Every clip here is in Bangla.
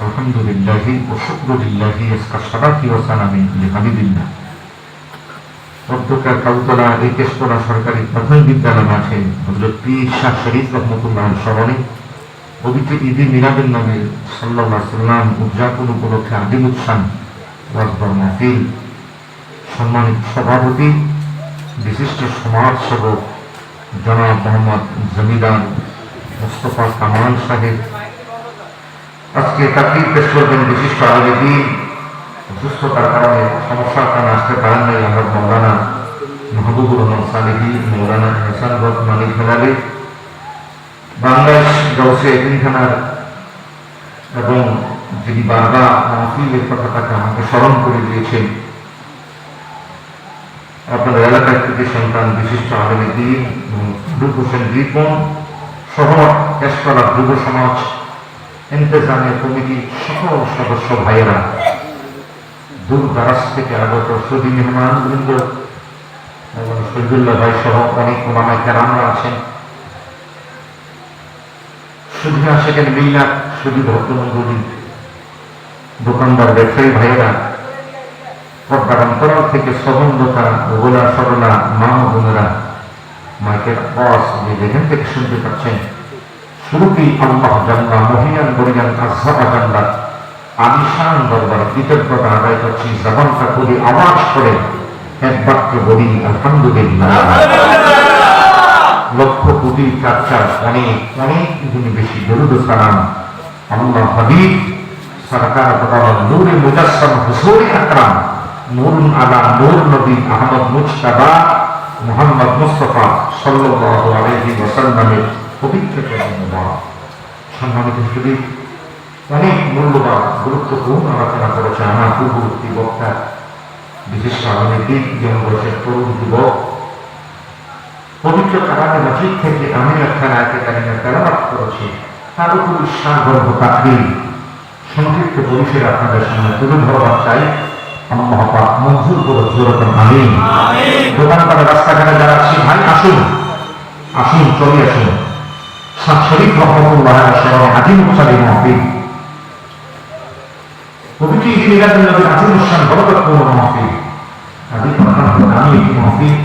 আলহামদুলিল্লাহি ওয়া শুকরুলিল্লাহি ইসকাশারাতি ওয়া সালামিন লিহাবিবিল্লাহ। অধ্যক্ষা কাউতলা এই কেশতলা সরকারি প্রাথমিক বিদ্যালয় মাঠে হযরত পীর শাহ শরীফ রহমাতুল্লাহর স্মরণে পবিত্র ঈদ মিলাদুন নবী সাল্লাল্লাহু আলাইহি ওয়াসাল্লাম উদযাপন উপলক্ষে আদিম উৎসান ওয়াজবার মাহফিল। সম্মানিত সভাপতি বিশিষ্ট সমাজসেবক জনাব মোহাম্মদ জমিদার মুস্তফা কামাল সাহেব, আজকে তাকরীর পেশ করবেন বিশিষ্ট আলেমী। অসুস্থতার কারণে সমস্যার কারণে আসতে পারেন নাই আমরা মৌলানা মাহবুবুর রহমান সালেহী, মৌলানা হাসান রত মালিক হেলালি, বাংলাদেশ গাউসে এতিমখানার, এবং যিনি বারবার মাহফিলের কথাটাকে আমাকে স্মরণ করে দিয়েছেন আপনাদের এলাকার থেকে সন্তান বিশিষ্ট আলেমী দ্বীন ফরুক হোসেন রিপন সহ কেশতলা যুব সমাজ ইন্তেজামিয়া কমিটির সকল সদস্য ভাইয়েরা, দূর দারাজ থেকে আগত সুধী মেহমান বৃন্দ এবং শহীদুল্লাহ ভাই সহ অনেক ওলামায়ে কেরামরা আছেন, শুধু আশেকের মিল্লাত, শুধু ভক্তমণ্ডলী, দোকানদার, ব্যবসায়ী ভাইয়েরা, পর্দার অন্তরাল থেকে সবন্দতা, গোলা সরলা মা ও বোনেরা, মাইকের আওয়াজ যেখান থেকে শুনতে পাচ্ছেন, শুরুতেই আল্লাহ জান্নাহ মহিয়ান বরিয়ান আযহাবা জান্নাত আলিশান দরবার কৃতজ্ঞতা আদায় করছি। জবানটা খুলে আওয়াজ করে এক বাক্যে বলি আলহামদুলিল্লাহ। লক্ষ কোটি চার অনেক অনেক গুণ বেশি দরুদ ও সালাম আল্লাহ হাবিব সরকার বদল নূরে মুজাসসাম হুজুরে আকরাম নূরুন আলা নূর নবী আহমদ মুজতাবা মুহাম্মদ মুস্তাফা সাল্লাল্লাহু আলাইহি ওয়াসাল্লামের পবিত্র চরণে। সম্মানিত সুধী, অনেক মূল্যবান গুরুত্বপূর্ণ আলোচনা করেছে আমার পূর্ববর্তী বক্তা বিশিষ্ট আলেমী দ্বীন, যেমন বলেছেন তরুণ যুবক। পবিত্র কালামে মাজিদ থেকে আমি একটা আয়াতে কারিমা তেলাওয়াত করেছি, তার উপর সাগর্ভ তাকরীর সংক্ষিপ্ত পরিসরে আপনাদের সামনে তুলে ধরবার চাই। আল্লাহ পাক মঞ্জুর করে জোরকম আমিন। দোকানপাটে রাস্তাঘাটে যারা আছি ভাই আসুন আসুন চলে আসুন। শাহ শরীফ রহমাতুল্লাহ স্মরণে আদিম উৎসাহী মাহফিল, পবিত্র ঈদ মিলাদুন নবীর আদিম উৎসাহ বরকতপূর্ণ মাহফিল, আদি আমি একটি মাহফিল,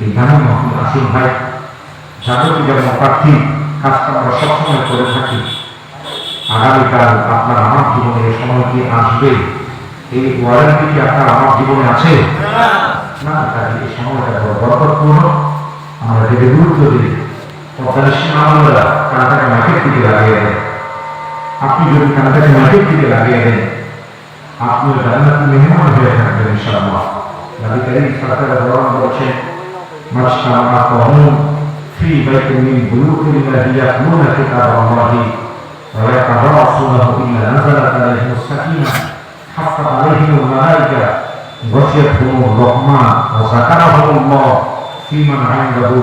এই গানে মাহফিল। আসুন ভাই, জাগতিক এবং পার্থিব কাজটা আমরা সবসময় করে থাকি। আগামীকাল আপনার আমার জীবনে এই সময় কি আসবে, এই ওয়ারেন্টি কি আপনার আমার জীবনে আছে না? এই সময়টা বড় বরকতপূর্ণ, আমরা এটাকে গুরুত্ব দিই। সীমানারা কানাটাকে মাঠের দিকে লাগিয়ে দেন। আপনি যদি কানাটাকে মাঠের দিকে লাগিয়ে দেন, আপনি জান্নাতি মেহমান হয়ে থাকবেন ইনশাআল্লাহ। নবী করিম সাল্লাল্লাহু আলাইহি ওয়াসাল্লাম বলেছেন, মাশাআল্লাহ কওমুন ফি বাইতিন মিন বুয়ুতিল্লাহি ইয়াতলুনা কিতাবাল্লাহি ওয়া ইয়াতাদারাসুনাহু ইল্লা নাযালাত আলাইহিmus সাকিনাহ হাফফাত আলাইহিমুল মালায়েকা ওয়াশিয়াতুহুমুর রাহমা ওয়া যাকারাহুমুল্লাহ ফীমান ইনদাহু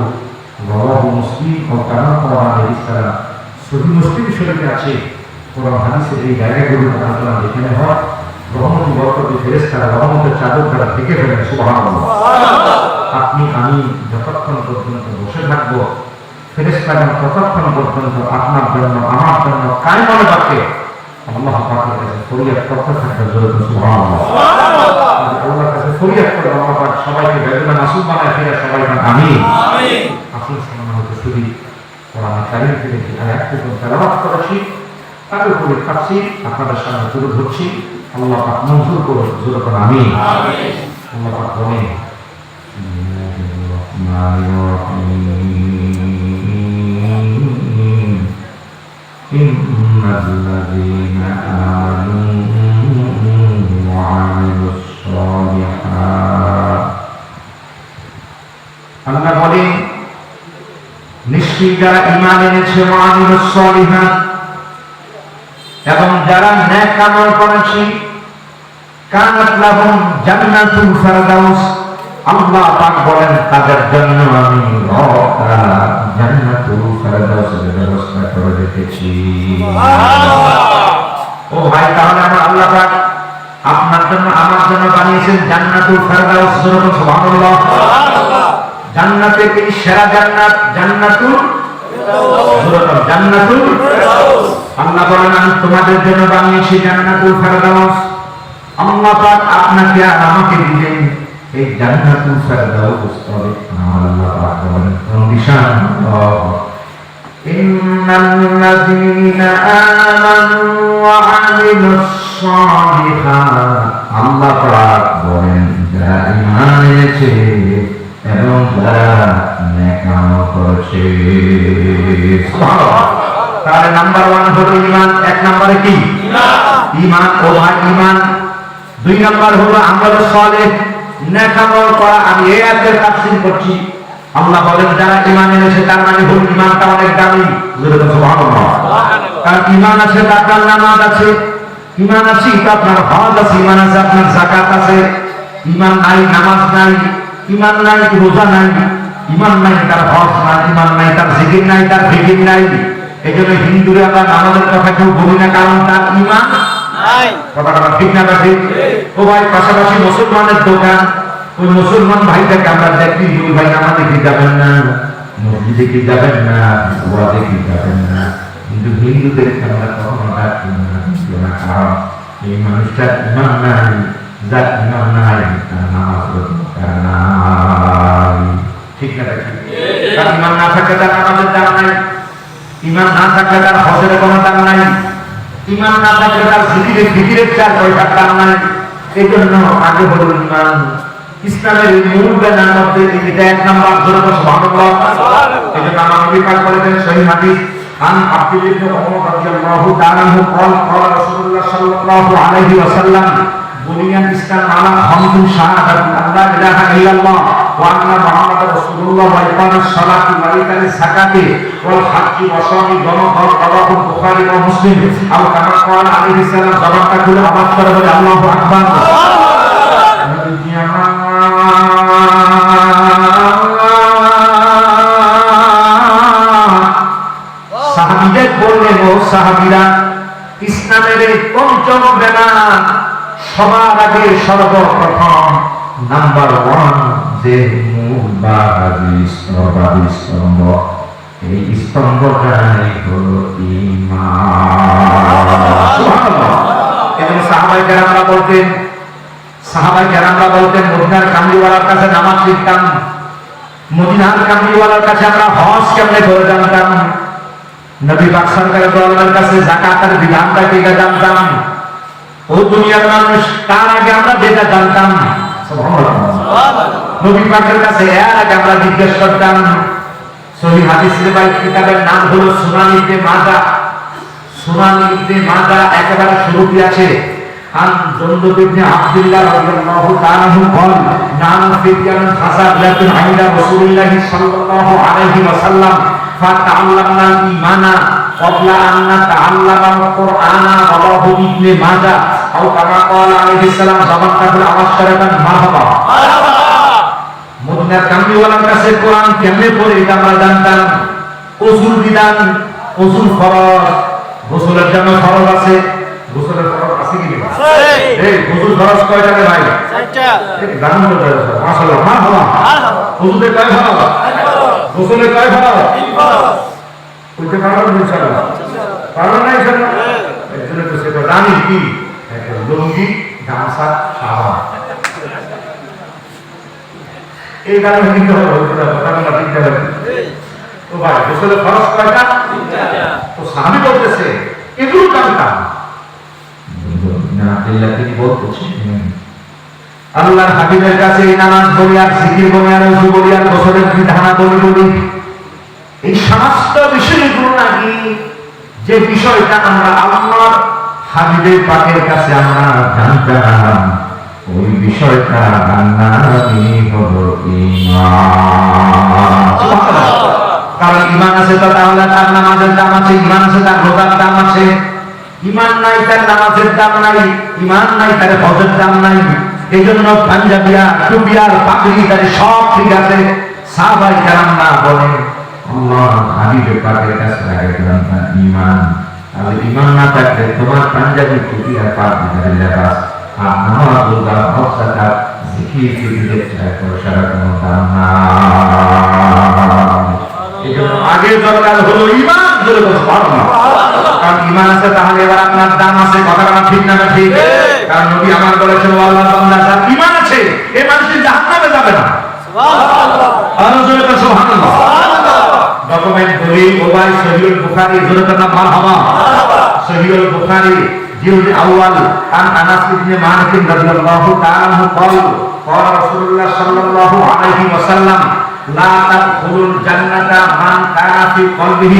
রাওয়াহু মুসলিম ও কামা ক্বালা আলাইহিস সালাম। সহিহ মুসলিম শরীফে আছে, কোরআন হাদিসের এই জায়গাগুলো আলোচনা যেখানে হয়, রহমত বরকতের ফেরেশতারা রহমতের চাদর দ্বারা ঢেকে ফেলেন। সুবহানাল্লাহ। আপনি আমি যতক্ষণ পর্যন্ত বসে থাকবো, ফেরেশতাগণ ততক্ষণ পর্যন্ত আপনার জন্য আমার জন্য কায়মনে বাকে আল্লাহ পাকের কাছে ফরিয়াদ করতে থাকবে। জোরে সুবহানাল্লাহ। আল্লাহর কাছে ফরিয়াদ করে আল্লাহ পাক সবাইকে বেদনা মাসুম বানায় ফিরে সবাই আমিন আমিন। আসুন সম্মানিত সুধী, কোরআন কারীম থেকে যে আয়াতগুলো তেলাওয়াত করেছি তার উপরে তাফসীর আপনাদের সামনে তুলে ধরছি। আল্লাহ পাক মঞ্জুর করে জোরে করে আমিন আমিন। আল্লাহ পাক বলেন, ইন্নাল্লাযীনা আমানু ওয়া আমিলুস সালিহাত। আল্লাহ বলেন, নিশ্চয়ই যারা ঈমান এনেছে ওয়া আমিলুস সালিহাত এবং যারা নেক আমল করেছে, কানাত লাহুম জান্নাতুল ফিরদাউস, আল্লাহ পাক বলেন তাদের জন্য আমি জান্নাতুল ফিরদাউসের ব্যবস্থা করে রেখেছি। ও ভাই, তাহলে আমার আল্লাহ পাক আপনার জন্য আমার জন্য বানিয়েছেন জান্নাতুল ফিরদাউস। সুবহানাল্লাহ। জান্নাতের এই সেরা জান্নাত জান্নাতুল ফিরদাউস। জান্নাতুল ফিরদাউস। আল্লাহ বলেন আমি তোমাদের জন্য বানিয়েছি জান্নাতুল ফেরদাউস। আল্লাহ পাক আপনাকে আর আমাকে দিলেন এই জান্নাতুল ফেরদাউস। তবে আল্লাহ পাক বলেন কন্ডিশন, ইন্নাল্লাযীনা আমানু ওয়া আমিলুস সালিহাত, আল্লাহ পাক বলেন যারা ঈমান এনেছে এবং যারা নেক আমল করেছে। সুবহানাল্লাহ। তাহলে নাম্বার 1 হলো ঈমান। এক নম্বরে কি? ঈমান। ও ভাই ঈমান। 2 নাম্বার হলো আমল সালেহ, নেক আমল করা। আমি এই আয়াতের তাফসীর করছি। আল্লাহ বলেন যারা ঈমান এনেছে তার মানে হলো ঈমানটা অনেক দামি। সুবহানাল্লাহ। কারণ ঈমান আছে তার আপনার নামাজ আছে, ঈমান আছে তো আপনার হজ আছে, ঈমান আছে আপনার যাকাত আছে। ঈমান নাই নামাজ নাই, ঈমান নাই রোজা নাই, ঈমান নাই তার হজ নাই, ঈমান নাই তার জিকির নাই, তার ফিকির নাই। এইজন্য হিন্দুরা আমরা নামাজের কথা কেউ বলি না, কারণ তার ঈমান নাই। কথাটা ঠিক না? ঠিক। ও ভাই পাশাপাশি মুসলমানের দোকান, ওই মুসলমান ভাইটাকে আমরা দেখি ওই ভাই নামাজে কি যাবেন না, মসজিদে কি যাবেন না, ওয়াজে কি যাবেন না, কিন্তু হিন্দুদেরকে আমরা কখনো ডাকি না, কারণ এই মানুষটার ঈমান নাই। যার ঈমান নাই তার নামাজ দরকার নাই। ঠিক না? ঠিক। তার ঈমান না থাকলে তার নামাজের দাম নাই, ঈমান না থাকলে তার হজের কোনো দাম নাই, ঈমান না থাকলে তার ফিকিরের 4 পয়সার দাম নাই। এই জন্য আগে হলো ঈমান। ইসলামের মূল বেনার মধ্যে এটা 1 নাম্বার। সুবহানাল্লাহ। এই জন্য আমার নবী পাক বলেছেন সহিহ হাদিস, আন আব্দুল্লাহ ইবনে ওমর রাদিয়াল্লাহু তাআলা আনহু قال قال রাসূলুল্লাহ সাল্লাল্লাহু আলাইহি ওয়াসাল্লাম বুনিয়াল ইসলাম আলা খামসিন শাহাদাতি আল্লা ইলাহা ইল্লাল্লাহ ওয়া আন্না মুহাম্মাদার রাসূলুল্লাহ ওয়া ইকামাস সালাতি ওয়া ইতাস যাকাতি ওয়াল হাজ্জি ওয়া সাওমি রমাদান। রাওয়াহু বুখারী ওয়া মুসলিম। আও কামা ক্বাল আলাইহিস সালাম, জবানটা খুলে আওয়াজ করে বলে আল্লাহু আকবার। সাহাবীদের বললেন ও সাহাবীরা, ইসলামের এই পঞ্চম বেনা সবার আগে সর্বপ্রথম নাম্বার 1 যে মূল বা স্তম্ভ, এই স্তম্ভটাই হলো ঈমান। সুবহানাল্লাহ। এবং সাহাবায়ে কেরামরা বলতেন মদিনার কামলিওয়ালার কাছে নামাজ শিখতাম, মদিনার কামলিওয়ালার কাছে আমরা হজ কেমনে করে জানতাম, নবী পাক সাল্লাল্লাহু আলাইহি ওয়াসাল্লামের কাছে যাকাতের বিধানটা কি জানতাম। ও দুনিয়ার মানুষ, তার আগে আমরা যেটা জানতাম সুবহানাল্লাহ, নবী পাকের কাছে এর আগে আমরা জিজ্ঞেস করতাম। সহিহ হাদিসের কিতাবের নাম হলো সুনান ইবনে মাজাহ। সুনান ইবনে মাজাহ একেবারে শুরুতে আছে আন জুনদুব ইবনে আব্দুল্লাহ রাদিয়াল্লাহু তাআলা আনহু قال নাম ফিতিয়ান ফাসালাতুন আইলা রাসূলুল্লাহ সাল্লাল্লাহু আলাইহি ওয়াসাল্লাম ফাতাআল্লামনা ঈমানা ক্বাবলা আন নাতাআল্লামাল কুরআনা। রাওয়াহু ইবনে মাজাহ। আও কামা ক্বাল আলাইহিস সালাম, জবানটা খুলে আওয়াজ করে বলেন মারহাবা। মদিনার কামলিওয়ালার কাছে কোরআন কেমনে পড়ে এটা আমরা জানতাম। ওযুর বিধান, ওযুর ফরজ, গোসলের জন্য ফরজ আছে, গোসলের ফরজ আছে কি না? এই গোসল ফরজ কয়টা রে ভাই? 4টা। এই জানুন তো মাশাআল্লাহ, মারহাবা। ওযুতে কয় ফরজ? গোসলে কয় ফরজ? 3 ফরজ। কইতে পারবেন ইনশাআল্লাহ? পারবেন না ইনশাআল্লাহ? এই জন্য তো সেটা জানি কি একটা লুঙ্গি, গামছা, সাবান, এই কারণে কিন্তু কথাগুলো ঠিক আছে। তো ভাই গোসলের ফরজ কয়টা? 3টা। তো সাহাবী বলতেছে এগুলো জানতাম না। আল্লাহ তিনি বলতেছেন আল্লাহর হাবিবের কাছে এই নামাজ বলি আর জিকির বলি আর ওযু বলি আর গোসলের বিধান বলি, এই সমস্ত বিষয়গুলো নাকি যে বিষয়টা আমরা আল্লাহর হাবিবের পাকের কাছে আমরা জানতাম, ওই বিষয়টা নামই হলো ঈমান। কারণ ঈমান আছে তো তাহলে তার নামাজের দাম আছে, ঈমান আছে তার রোজার দাম আছে। ঈমান নাই তার নামাজের দাম নাই, ঈমান নাই তার হজের দাম নাই। এই জন্য পাঞ্জাবিরা, টুপিয়ার, পাগড়ি তার সব ঠিক আছে। সাহাবায়ে কেরামরা বলেন আল্লাহর হাবিবের পাকের কাছে আগে জানতাম ঈমান। তাহলে ঈমান না থাকলে তোমার পাঞ্জাবি, টুপি আর পাগড়ি লেবাস আর নামাজ, রোজা, হজ, যাকাত, জিকির, ফিকিরের কোনো দাম নাই। এজন্য আগে দরকার হলো ঈমান, জোরে বলো সুবহানাল্লাহ। কারণ ঈমান আছে তাহলে এবার আপনার দাম আছে, কথাটা ঠিক না ঠিক? কারণ নবী আমার বলেছেন আল্লাহর বান্দা যার ঈমান আছে এই মানুষ জাহান্নামে যাবে না। সুবহানাল্লাহ, আরো জোরে বলো সুবহানাল্লাহ। ডকুমেন্ট দলিল ওয়াই সহিহুল বুখারী, জোরে বলো মারহাবা। সহিহুল বুখারী জিলদ আউয়াল আন আনাস ইবনে মালিক রাদিয়াল্লাহু তাআলা আনহু قال قال رسول الله صلى الله عليه وسلم لا تدخل الجنة من كان في قلبه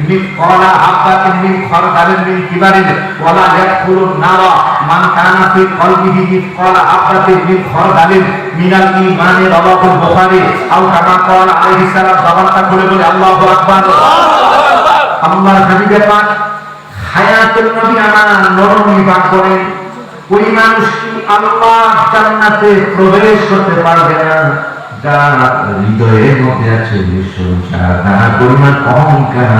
مثقال حبة من خردل من كبر ولا يدخل النار من كان في قلبه مثقال حبة من خردل من الإيمان رواه البخاري أو كما قال عليه السلام। জবানটা খুলে বলি আল্লাহু আকবার। আল্লাহর হাবিব পাক হায়াতুল নবী আমার নরমি পাক করেন ওই মানুষ কি আল্লাহ জান্নাতে প্রবেশ করতে পারবে না যার হৃদয়ের মধ্যে আছে সংসার, যার পরিমাণ অহংকার,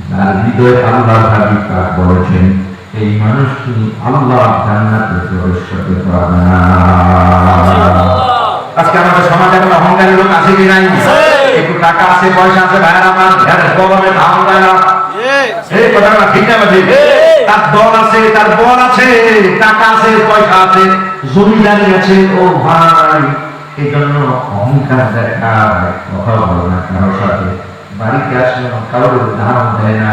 যার হৃদয়ে আল্লাহর হাবিব পাক বলেছেন এই মানুষ কি আল্লাহ জান্নাতে প্রবেশ করতে পারবে না। আজকে আমাদের সমাজে কোনো অহংকারী লোক আছে কি নাই? একটু টাকা আছে, পয়সা আছে, ভাইয়ের আমার গরমে ধান দেয় না, এই কথাটা ঠিক না ঠিক? তার দল আছে, তার বল আছে, টাকা আছে, পয়সা আছে, জমিদারি আছে, ও ভাই এই জন্য অহংকার দেখায়, কথা বলে না কারোর সাথে, বাড়িতে আসলে কারোর ধারণ দেয় না,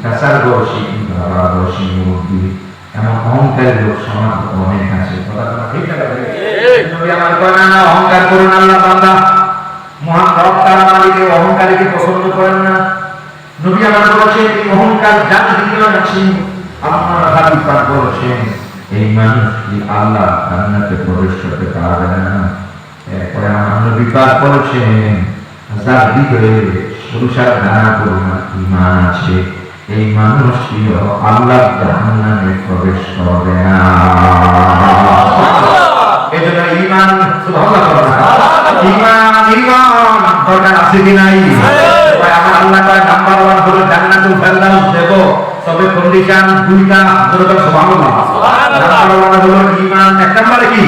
কাঁচার বসি কিন্তু আবার বসি মুরগি, এমন অহংকারী লোক সমাজ অনেক আছে। কথাটা ঠিক না নবী আমার কয় না অহংকার করুন আল্লাহ বান্দা, মহান রব তাআলা মালিকের অহংকারীকে পছন্দ করেন না। নবী আমার বলেছেন এই অহংকার যার হৃদয়ে আছে আল্লাহর হাবিব পাক বলেছেন এই মানুষ কি আল্লাহ জান্নাতে প্রবেশ করতে পারবে না। এরপরে আমার নবী পাক বলেছেন যার হৃদয়ে সরিষার দানা পরিমাণ ঈমান আছে এই মানুষটি আল্লাহর জান্নাতে প্রবেশ করবে না। এজন্য ঈমান সুবহানাল্লাহ, ঈমান দরকার আছে কি নাই? আমার আল্লাহ তাআলা নাম্বার 1 হলো জান্নাতুল ফেরদাউস দেব, তবে কন্ডিশন দুইটা, জোরে সুবহানাল্লাহ। নাম্বার 1 হলো ঈমান, এক নম্বরে কি?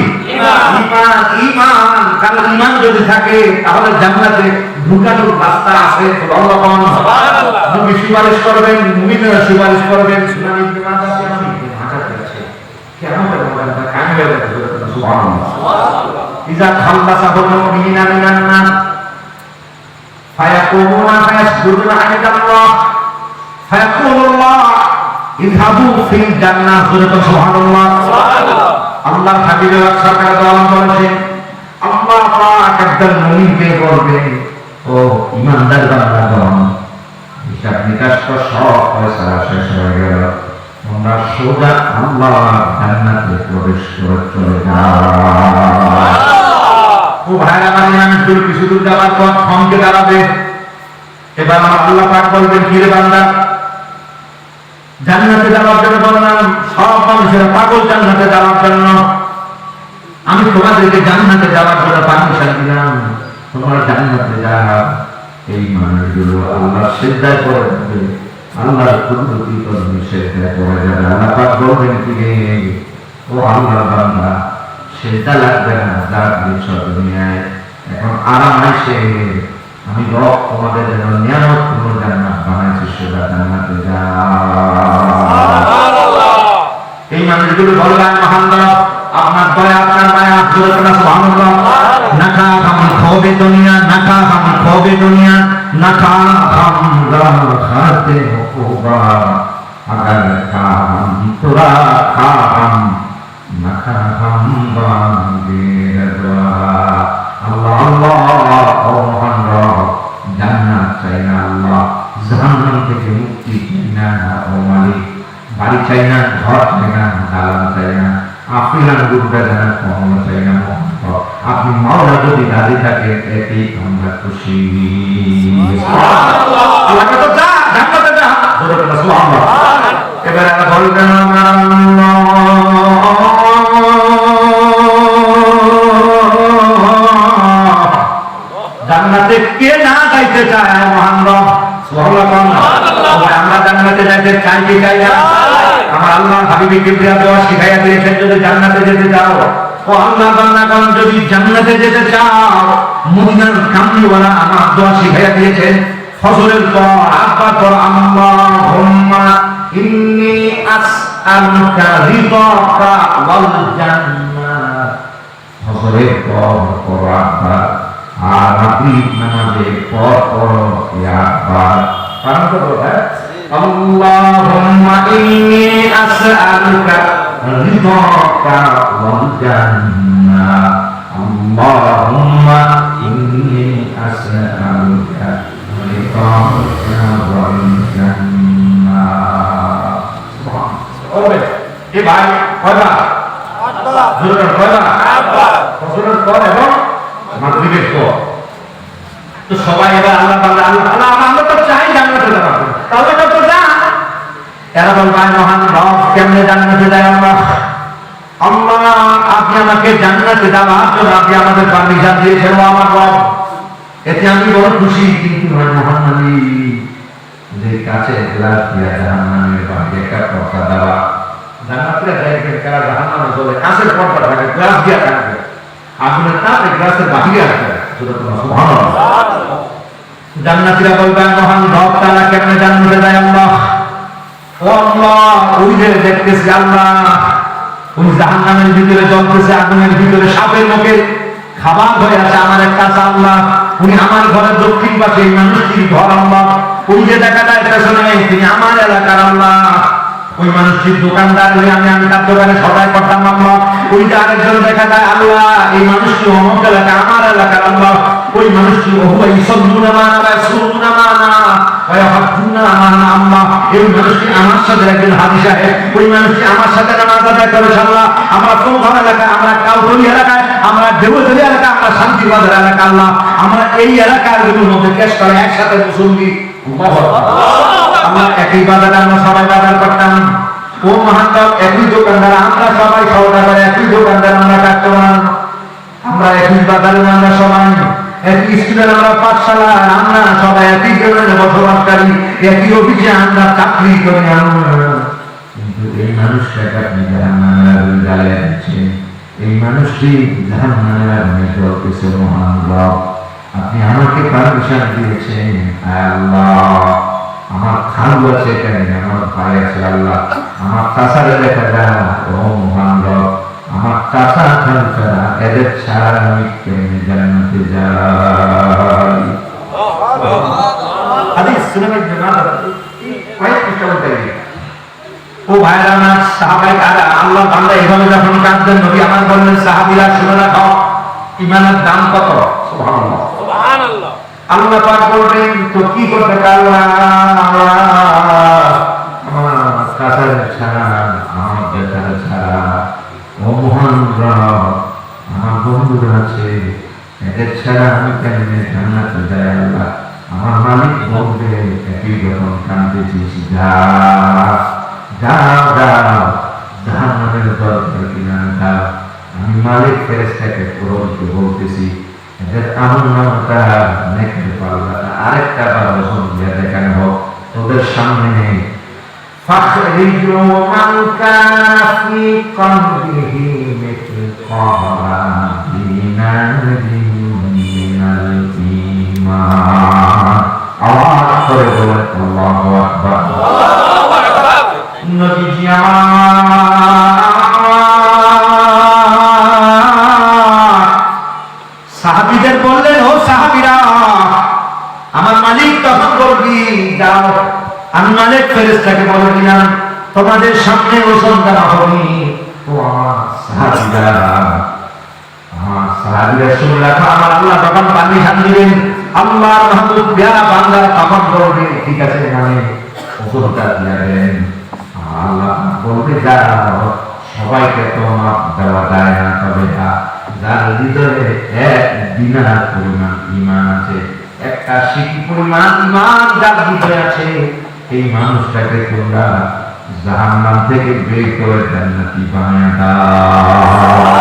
ঈমান। ঈমান কারণ ঈমান যদি থাকে তাহলে জান্নাতে ঢোকার রাস্তা আছে। সুবহানাল্লাহ। নবী সুপারিশ করবেন, মুমিনরা সুপারিশ করবেন। সুনান ইবনে মাজাহ আছে কিয়ামতের ময়দানে কায়েম হয়ে যাবে। সুবহানাল্লাহ। ইজা খাল্লাসাহুল মুমিনুনা মিনান নার فيقومون فيسجدون عند الله فيقول الله اذهبوا في الجنة سبحان الله। আল্লাহ হাবিবের সরকার দোয়া করেছেন আল্লাহ পাক একদম মুমিনকে বলবেন ও ঈমানদার বান্দাগণ হিসাব নিকাশ তো সব ফয়সালা শেষ হয়ে গেল, তোমরা সোজা আল্লাহ জান্নাতে প্রবেশ করে চলে যাও। ও ভাইরা মানে আমি কিছু দূর যাওয়ার পর থমকে দাঁড়াবে। এবার আমার আল্লাহ পাক বলবেন কি রে বান্দা, জান্নাতে যাওয়ার জন্য বললাম সব মানুষেরা পাগল জান্নাতে যাওয়ার জন্য, আমি তোমাদেরকে জান্নাতে যাওয়ার জন্য পারমিশন দিলাম, তোমরা জান্নাতে যাও। এই মানুষগুলো আল্লাহ সিজদায় পড়ে যাবে, আল্লাহর কুদরতি কদমে সিজদায় পড়ে যাবে। আল্লাহ পাক বলবেন কি রে ও আল্লাহর বান্দা সেটা লাগবে না, যা দিচ্ছ দুনিয়ায় এখন আরাম আসে, আমি রব তোমাদের জন্য নিয়ামত পূর্ণ জান্নাত বানাইছি, সেটা জান্নাতে যাও। এই মানুষগুলো বললেন মহান রব আপনার দয়া আপনার মায়া, সুবহানাল্লাহ। নাকা হাম খোবে দুনিয়া, নাকা হাম খোবে দুনিয়া, নাকা হাম গাল খাতে হোবা, আগার কা হাম তোরা খা হাম নাকা হাম বাঙ্গের দোয়া। আল্লাহ আল্লাহ ও মহান রব জান্নাত চাই না আল্লাহ, জাহান্নাম থেকে মুক্তি চাই না ও মালিক, বাড়ি চাই না, ঘর চাই না, দালান চাই না, আফিলান গুরুটা জানা কখনো চাই না। আপনি মাওলা যদি রাজি থাকে এতেই আমরা খুশি। আল্লাহকে তো যা জান্নাতে যা, সুবহানাল্লাহ। এবারে বলবেন জান্নাতে কে না যাইতে চায় মহান রব, সুবহানাল্লাহ। আমরা জান্নাতে যাইতে চাই কি চাই না? আমার আল্লাহ হাবিব কিবরিয়া দোয়া শিখাইয়া দিয়েছেন যদি জান্নাতে যেতে চাও ও আল্লাহ বান্দাগণ যদি জান্নাতে যেতে চাও মদিনার কামলিওয়ালা আমার দোয়া শিখাইয়া দিয়েছেন ফজরের পর আব্বা পর আল্লাহুম্মা ইন্নী আসআলুকা রিদাকা ওয়াল জান্নাহ ফজরের পর আব্বা আর মাগরিব নামাজের পর ইয়া আব্বা পারো তো বলা আল্লাহুম্মা ইন্নী আসআলুকা রিদাকা ওয়াল জান্নাহ আল্লাহুম্মা ইন্নী আসআলুকা রিদাকা ওয়াল জান্নাহ ওরে এ ভাই কয়বার আটবার জোরে কয়বার আটবার ফজরের পর এবং মাগরিবের পর তো সবাই এবার আল্লাহ আল্লাহ আমরা তো চাই জান্নাতে যাওয়া তাহলে তো যা এরা বলবে মহান রব কেমনে জান্নাতে যায় আল্লাহ আল্লাহ আপনি আমাকে জান্নাতে যাওয়ার জন্য আপনি আমাদের পারমিশন দিয়েছেন ও আমার রব এতে আমি বড় খুশি কিন্তু মহান মালিক যে কাছে গ্লাস দিয়া জাহান্নামের বাহিরে একটা পর্দা দেওয়া জান্নাতে দেখবেন কারা জাহান্নামে চলে কাছের পর্দা থাকে গ্লাস দিয়া থাকবে আগুনের তাপে গ্লাসের বাহিরে আসবে সুবহানাল্লাহ জান্নাতীরা বলবেন মহান রব তাআলা কেমনে জান্নাতে যায় আল্লাহ ও আল্লাহ ওই যে দেখতেছি আল্লাহ ওই জাহান্নামের ভিতরে জ্বলতেছে আগুনের ভিতরে সাপের মুখে খাবার হয়ে আছে আমার এক কাছে আল্লাহ উনি আমার ঘরের দক্ষিণ পাশে এই মানুষটির ঘর আল্লাহ ওই যে দেখা যায় পেছনে তিনি আমার এলাকার আল্লাহ ওই মানুষটির দোকানদার হয়ে আমি তার দোকানে সবাই করতাম আল্লাহ ওই যে আরেকজন দেখা যায় আল্লাহ এই মানুষটি অমুক এলাকা আমার এলাকার আল্লাহ ওই মানুষটি ওহুয়া ইসল্লুনা মানা ওয়া ইয়াসুলুনা মানা ওয়া ইয়াহজ্জুনা মানা আল্লাহ এই মানুষটি আমার সাথে একজন হাজী সাহেব ওই মানুষটি আমার সাথে নামাজ আদায় করে আল্লাহ আমরা কোন এলাকায় আমরা কাউতলি এলাকায় আমরা দেবতলি এলাকা আমরা শান্তিবাজার এলাকা আল্লাহ আমরা এই এলাকাগুলোর মধ্যে কেস করে একসাথে মুসল্লি আমরা একই বাজারে আমরা সবাই বাজার করতাম ও মহান রব একই দোকানদার আমরা সবাই সওদাগর একই দোকানদার আমরা কাস্টমার আমরা একই বাজারে আমরা সবাই একই স্কুলের আমরা পাঠশালা আমরা সবাই একই গ্রামে বসবাসকারী একই অফিসে আমরা চাকরি করি কিন্তু এই মানুষটাকে আপনি জাহান্নামের জ্বালিয়ে দিচ্ছেন এই মানুষটি জাহান্নামের আগুনে জ্বলতেছে মহান রব আপনি আমাকে পারমিশন দিয়েছেন আল্লাহ আমার খালু আছে এখানে আমার ভাই আছে আল্লাহ আমার চাচারে দেখা যায় ও মহান রব আমার চাচা খালু ছাড়া এদের ছাড়া আমি কেমনে জান্নাতে যাই হাদিস শুনবেন না কয়েক পৃষ্ঠা বলতে ও ভাইরা আমার সাহাবায়ে কারা আল্লাহ বান্দা এভাবে যখন কাঁদতেন নবী আমার বললেন সাহাবীরা শুনে রাখো ঈমানের দাম কত সুবহানাল্লাহ সুবহানাল্লাহ আল্লাহ পাক বলবেন তো কি করতে আল্লাহ আমার কাছে ছাড়া আমার বেটার ছাড়া ও মহান রব আমার বন্ধুরা আছে এদের ছাড়া আমি কেমনে জান্নাতে যাই আল্লাহ আমার মালিক বলবে একই যখন কাঁদতেছিস যা জাহান্নামের দরকার কিনা যাও আমি মালিক ফেরেশতাকে পুরোহিতকে বলতেছি এদের আমলনামাটা নেকের পাল্লাটা আরেকটা বার ওজন দিয়ে দেখানো হোক তোদের সামনে নেই ফাখরিজু মান কানা ফি কলবিহি মিসকালা মিনাল ঈমান আওয়াজ করে বলেন আল্লাহু আকবার নবীজি সাহাবীদের বললেন ও সাহাবীরা আমার মালিক তখন বলবি যাও আমি মালিক ফেরেশতাকে বলে দিলাম তোমাদের সামনে ওজন দেওয়া হবে ও আমার সাহাবীরা শুনে রাখো আমার আল্লাহ তখন পারমিশন দিবেন আল্লাহ মাহবুব বিয়া বান্দা তখন বলবে ঠিক আছে মানে ওজনটা দিবেন আল্লাহ বলবে যাও সবাইকে তো মাপ দেওয়া যায় না তবে যার হৃদয়ে এক দিনার পরিমাণ ঈমান আছে একটা সিকি পরিমাণ ঈমান যার হৃদয়ে আছে এই মানুষটাকে তোমরা জাহান্নাম থেকে বের করে জান্নাতি বানায় দাও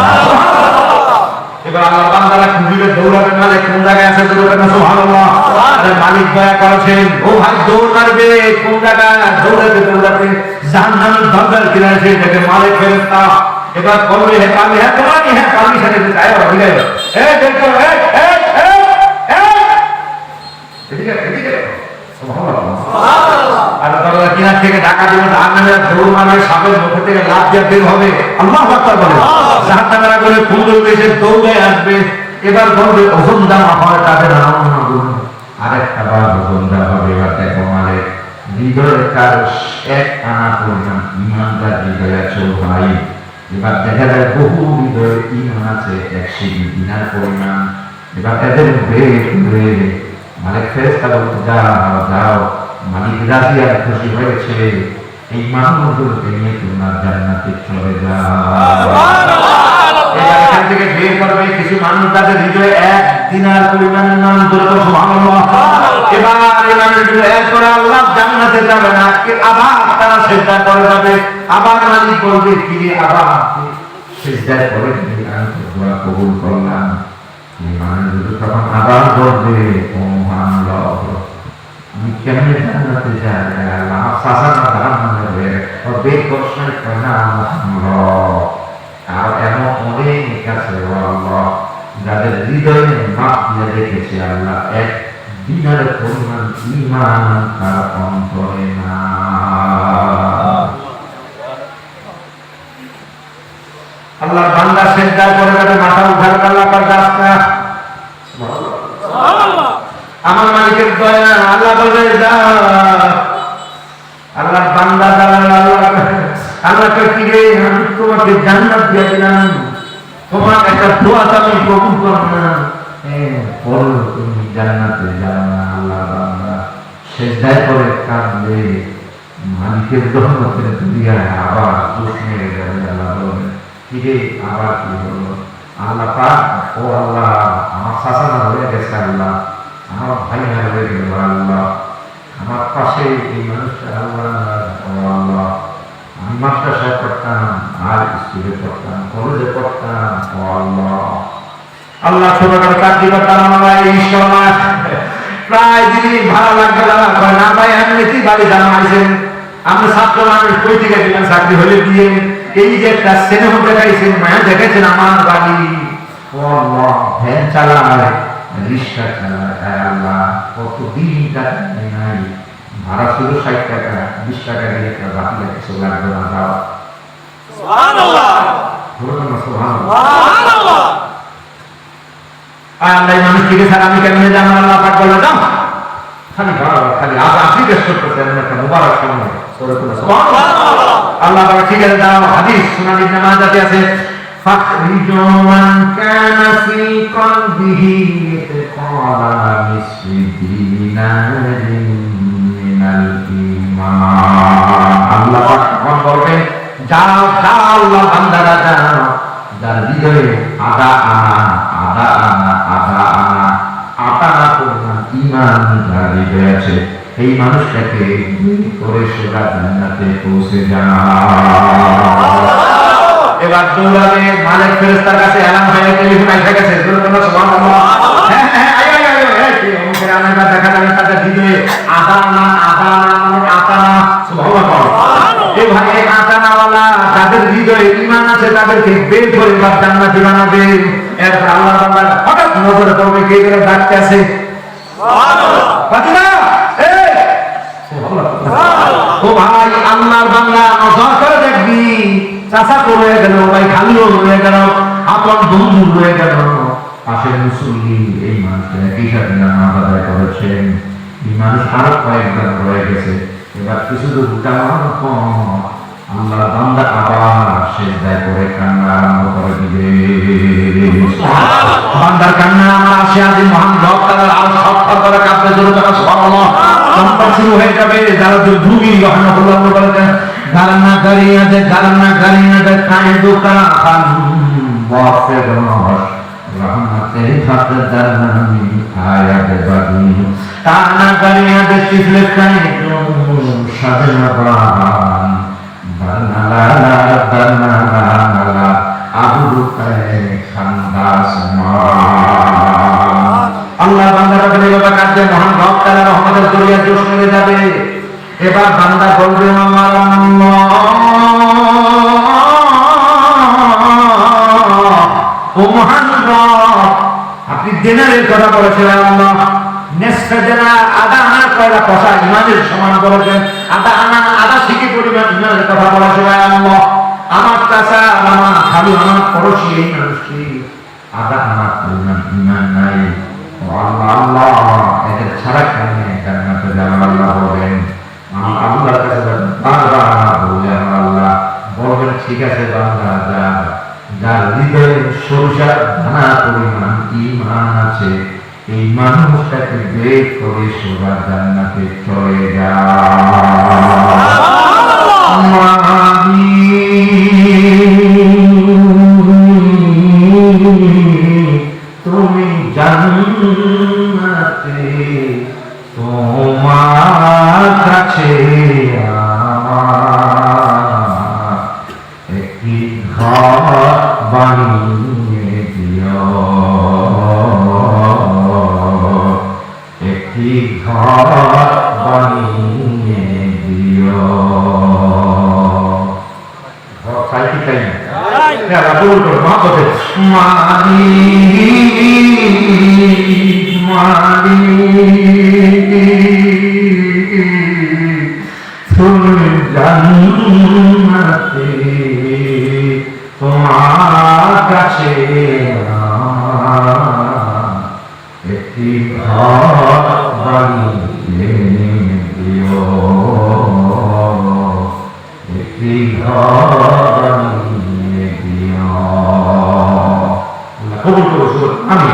এবার আল্লাহ বান্দারা খুঁজে দৌড়াবে মালিক কোন জায়গায় আছে দৌড়াবে না সুবহানাল্লাহ আরে মালিক দয়া করেছেন ও ভাই দৌড় মারবে কোন জায়গায় দৌড়াবে জাহান্নামের দরজার কিনারে এসে দেখে মালিক ফেরেশতা এবার বলবে হে কালি হ্যাঁ তোমারই হ্যাঁ কালি সাথে যায় ঠিক আছে এই দেখো ঠিক আছে ঠিক আছে আর তারা কিনার থেকে ঢাকা দিবেন আগুনের দৌড় মারবে সাপের মুখ থেকে লাফ দিয়ে বের হবে আল্লাহু আকবার বলে জাহান্নামের করে ফুল এসে দৌড়ে আসবে এবার বলবে ওজন দেওয়া হয় তাদের আরেকটা বার ওজন দেওয়া হবে এবার দেখো মানে হৃদয়ের কার এক আনা পরিমাণ ইমানদার হৃদয় আছে ভাই এবার দেখা যায় বহু হৃদয়ে ইমান আছে 100 দিনার পরিমাণ এবার তাদের বের করে মালিক ফেরেশতা বলতে যাও মালিক রাজি আর খুশি হয়েছে এই মানুষগুলোকে নিয়ে তোমার জান্নাতে চলে যাও এবার এখান থেকে বের করবে কিছু মানুষ তাদের হৃদয়ে 1 দিনার পরিমাণ ইমান ধরে সুবহানাল্লাহ এবার এই মানুষগুলো এরপরে আল্লাহ জান্নাতে যাবে না আবার তারা সিজদা করে যাবে আবার মালিক বলবে কি আবার সিজদা করে আমি দোয়া কবুল করলাম এই মানুষগুলো তখন আবার বলবে ও আল্লাহ আমি কেমনে জান্নাতে যাই আল্লাহ সাসানা জান্নাতে যাবে ও বেকসন কানা আল্লাহ আর এমন অনেক আছে আল্লাহ যাদের হৃদয়ে মাপ দিয়ে রেখেছে আল্লাহ এক দিনের পরিমাণ ঈমান তার অন্তরে না আল্লাহর বান্দা সিজদা করে যাবে মাথা উঠার আল্লাহ পাক রাস্তা সুবহানাল্লাহ আমার মালিকের দয়া আল্লাহ বলে যা আল্লাহর বান্দা আল্লাহকে ফিরে আমি তোমাকে জান্নাত দিয়ে দিলাম তোমার একটা দোয়া আমি কবুল করলাম পরে তুমি জান্নাতে যাও না আল্লাহ বান্দা সিজদা করে কাঁদবে মালিকের রহমতের দুনিয়ায় আবার দুঃখ মেরে যাবে আল্লাহ বলবে ফিরে আবার কি হলো আল্লাহ পাক ও আল্লাহ আমার শাসনা হয়ে গেছে আল্লাহ আমার ভাই হয়ে গেল আল্লাহ আমার পাশে এই মানুষটা আল্লাহ ও আল্লাহ আমি মাদ্রাসায় পড়তাম আর স্কুলে পড়তাম কলেজে পড়তাম ও আল্লাহ আল্লাহ ছোটখাটো চাকরি করতাম আমরা এই সময় প্রায় দিনই ভালো লাগবে না ভাই এমনিতেই বাড়ি জানাইছেন আপনি ছাত্র মানুষ কই থেকে দিলেন চাকরি হলে দিয়ে এই যে একটা স্নেহ দেখাইছেন মায়া দেখেছেন আমার বাড়ি ও আল্লাহ ভ্যান চালায় রিক্সা চালায় আল্লাহ কতদিন টাকা নাই ভাড়া ছিল 60 টাকা 20 টাকা দিয়ে একটা বাকি কিছু লাগবে না যাও সুবহানাল্লাহ সুবহানাল্লাহ আল্লাহ মানুষ থেকে স্যার আমি কেমনে জানো আল্লাহ পাক বলে দাও খালি আজ আপনি বেশ করতেছেন একটা মুবারক সময় সুবহানাল্লাহ আল্লাহ পাক ঠিক আছে দাও হাদিস সুনান ইবনে মাজাতে আছে ফাখরিজু মান কানা ফি কলবিহি ইতকালা মিসদিনারিন মিনাল ঈমান আল্লাহ পাক বলবেন যাও যাও আল্লাহ বান্দারা যাও যার হৃদয়ে আদা আনা পরিমাণ ঈমান যার হৃদয়ে আছে এই মানুষটাকে করে সোজা জান্নাতে পৌঁছে যায় এবার দৌড়াবে মালিক ফেরেশতার কাছে এলান হয়ে টেলিফোন এসে গেছে সুবহানাল্লাহ হ্যাঁ হ্যাঁ আয় কি অমুকের আনাটা দেখা যাবে তাদের হৃদয়ে আদা সুবহানাল্লাহ এই ভাই আতানাওয়ালা যাদের হৃদয়ে ঈমান আছে তাদেরকে বের করে জান্নাতি বানাবে এরপর আল্লাহ বান্দা হঠাৎ নজরে পড়বে কে করে ডাকতে আছে সুবহানাল্লাহ ফাতিমা এই সুবহানাল্লাহ ও ভাই আল্লাহর বান্দা নজর করে দেখবি চাচা করে গেল ভাই খালিও হয়ে গেল আপন বন্ধু হয়ে গেল পাশের মুসল্লি এই মানুষটা একই সাথে নামাজ আদায় করেছেন এই মানুষ আরো কয়েকজন রয়ে গেছে এবার কিছু দূর যাওয়ার পর আল্লাহর বান্দা আবার সিজদায় করে কান্না আরম্ভ করে দিবে বান্দার কান্না আমার আসে আজ মহান রব তাআলার আরশ সফর করে কাঁপতে জোরে জোরে সুবহানাল্লাহ সম্পর্ক শুরু হয়ে যাবে যারা ভূমি রহমাতুল্লাহ বলেন গালনা গালিয়াতে কায়েদুকা খান ওয়াফির রহমতের খাতে জান্নাতি আয়াত বাদি তানা গালিয়াতে চিফলে কায়েদু সাদনা বান বানালা আবু কায়ে খান্দাস মা আল্লাহ বান্দারা বলে বাবা কাজে মহান রব তাআলা রহমতের দরিয়া জোশ করে যাবে এবার বান্দা বলবে আমার আল্লাহ দিনারের কথা বলেছেন আল্লাহ, নেসফে দিনার আধা আনা কয়লা কষা ইমানের সমান বলেছেন, আধা আনা আধা শিখি পরিমাণ ইমানের কথা বলেছেন আল্লাহ। আমার চাচা আমার খালু আমার পড়োশি এই মানুষটি আধা আনা পরিমাণ ইমান নাই, আল্লাহ আল্লাহ এদের ছাড়া কেন জান্নাতে যাবেন? আল্লাহ বলেন আমি আল্লাহর কাছে বারবার বলে আল্লাহ বলবেন ঠিক আছে বান্দা যা, যার হৃদয়ে সরিষার দানা পরিমাণ ঈমান আছে এই মানুষটাকে বের করে সোজা জান্নাতে চলে যা। তুমি জান্নাতে তোমার কাছে আমার একটি ঘর বানিয়ে দিও, একটি ঘর বানিয়ে দিও। ঘর চাই কি চাই না? তুমি জান্নাতে তোমার কাছে একটি ঘর বানিয়ে দিও, একটি ঘর বানিয়ে দিও। কবুল করো আমি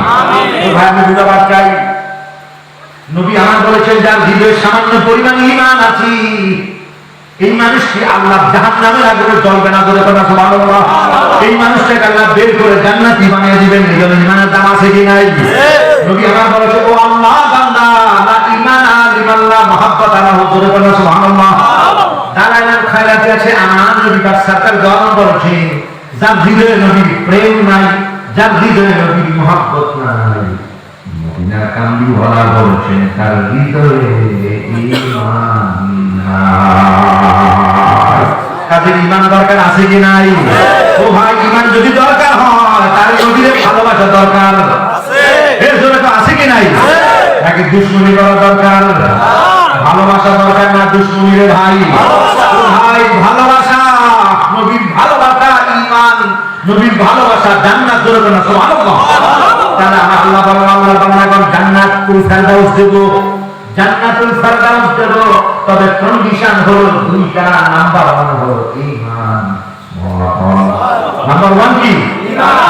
ভাই আমি বুঝাবার চাই, নবী আমার বলেছেন যার হৃদয়ে সামান্য পরিমাণ ঈমান আছে এই মানুষটি আল্লাহ জাহান্নামের আগুনে জ্বলবে না, বলে কথা সুবহানাল্লাহ। এই মানুষটাকে আল্লাহ বের করে জান্নাতি বানিয়ে দিবেন। এই জন্য ঈমানের দাম আছে কি নাই? নবী আমার বলেছে ও আল্লাহ বান্দা লা ঈমানা লিমান লা মুহাব্বাতা লাহু, বলে কথা সুবহানাল্লাহ। দালাইল খায়রাতে আছে আমার নবী পাক সরকার দোয়া বলেছেন যার হৃদয়ে নবীর প্রেম নাই, যার হৃদয়ে নবীর মুহাব্বত নাই, মদিনার কামলিওয়ালা বলেছেন তার হৃদয়ে ঈমান নাই। কাজে ঈমান দরকার আছে কি নাই? ও ভাই ঈমান যদি দরকার হয় তার নবীর ভালোবাসা দরকার আছে, এর জন্য তো আছে কি নাই? নাকি দুশমনি করা দরকার? ভালোবাসা দরকার না দুশমনি রে ভাই? ভাই ভালোবাসা, নবীর ভালোবাসা ঈমান, নবীর ভালোবাসা জান্নাত, জোরে বলেন সুবহানাল্লাহ। তাহলে আল্লাহ বলেন আল্লাহর বান্দাগণ জান্নাতুল ফেরদাউস দেব, জান্নাতুল ফেরদাউস দেব, তবে কন্ডিশন হলো দুইটা। নাম্বার 1 হলো ঈমান। নাম্বার 1 কি?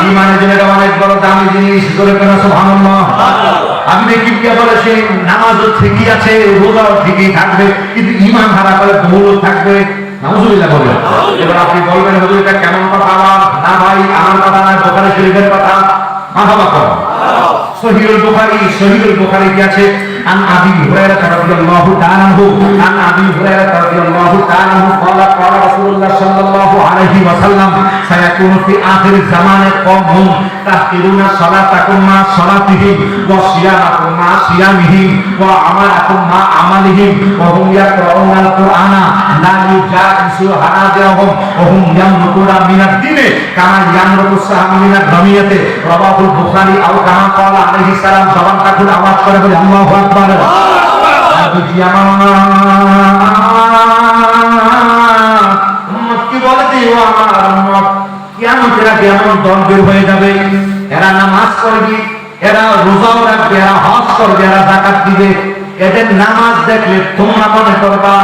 ঈমানের জন্য এটা অনেক বড় দামি জিনিস, করে কেন সুবহানাল্লাহ। আমি দেখি কি বলেছে নামাজও ঠিকই আছে, রোজাও ঠিকই থাকবে, কিন্তু ঈমান হারা করে দৌলত থাকবে। নাউজুবিল্লাহ বলেন। এবার আপনি বলবেন হুজুর এটা কেমন কথা? না ভাই আমার কথা না, বুখারী শরীফের কথা। মারহাবা করো। সহিহুল বুখারী কি আছে? عن أبي هريرة رضي الله تعالى عنه عن أبي هريرة رضي الله تعالى عنه قال قال رسول الله صلى الله عليه وسلم سيكون في آخر الزمان قوم تحقرون صلاتكم مع صلاتهم وصيامكم مع صيامهم وعملكم مع عملهم وهم يقرؤون القرآن لا يجاوز حناجرهم وهم يمرقون من الدين كما يمرق السهم من الرمية رواه البخاري أو كما قال عليه السلام زبان تقول আওয়াজ করে বলে আল্লাহু আকবার। কি বলে দিও আমার উম্মত কিয়ামতের আগে এমন দল বের হয়ে যাবে, এরা নামাজ পড়বে, এরা রোজাও রাখবে, এরা হজ করবে, এরা যাকাত দিবে। এদের নামাজ দেখলে তোমরা মনে করবা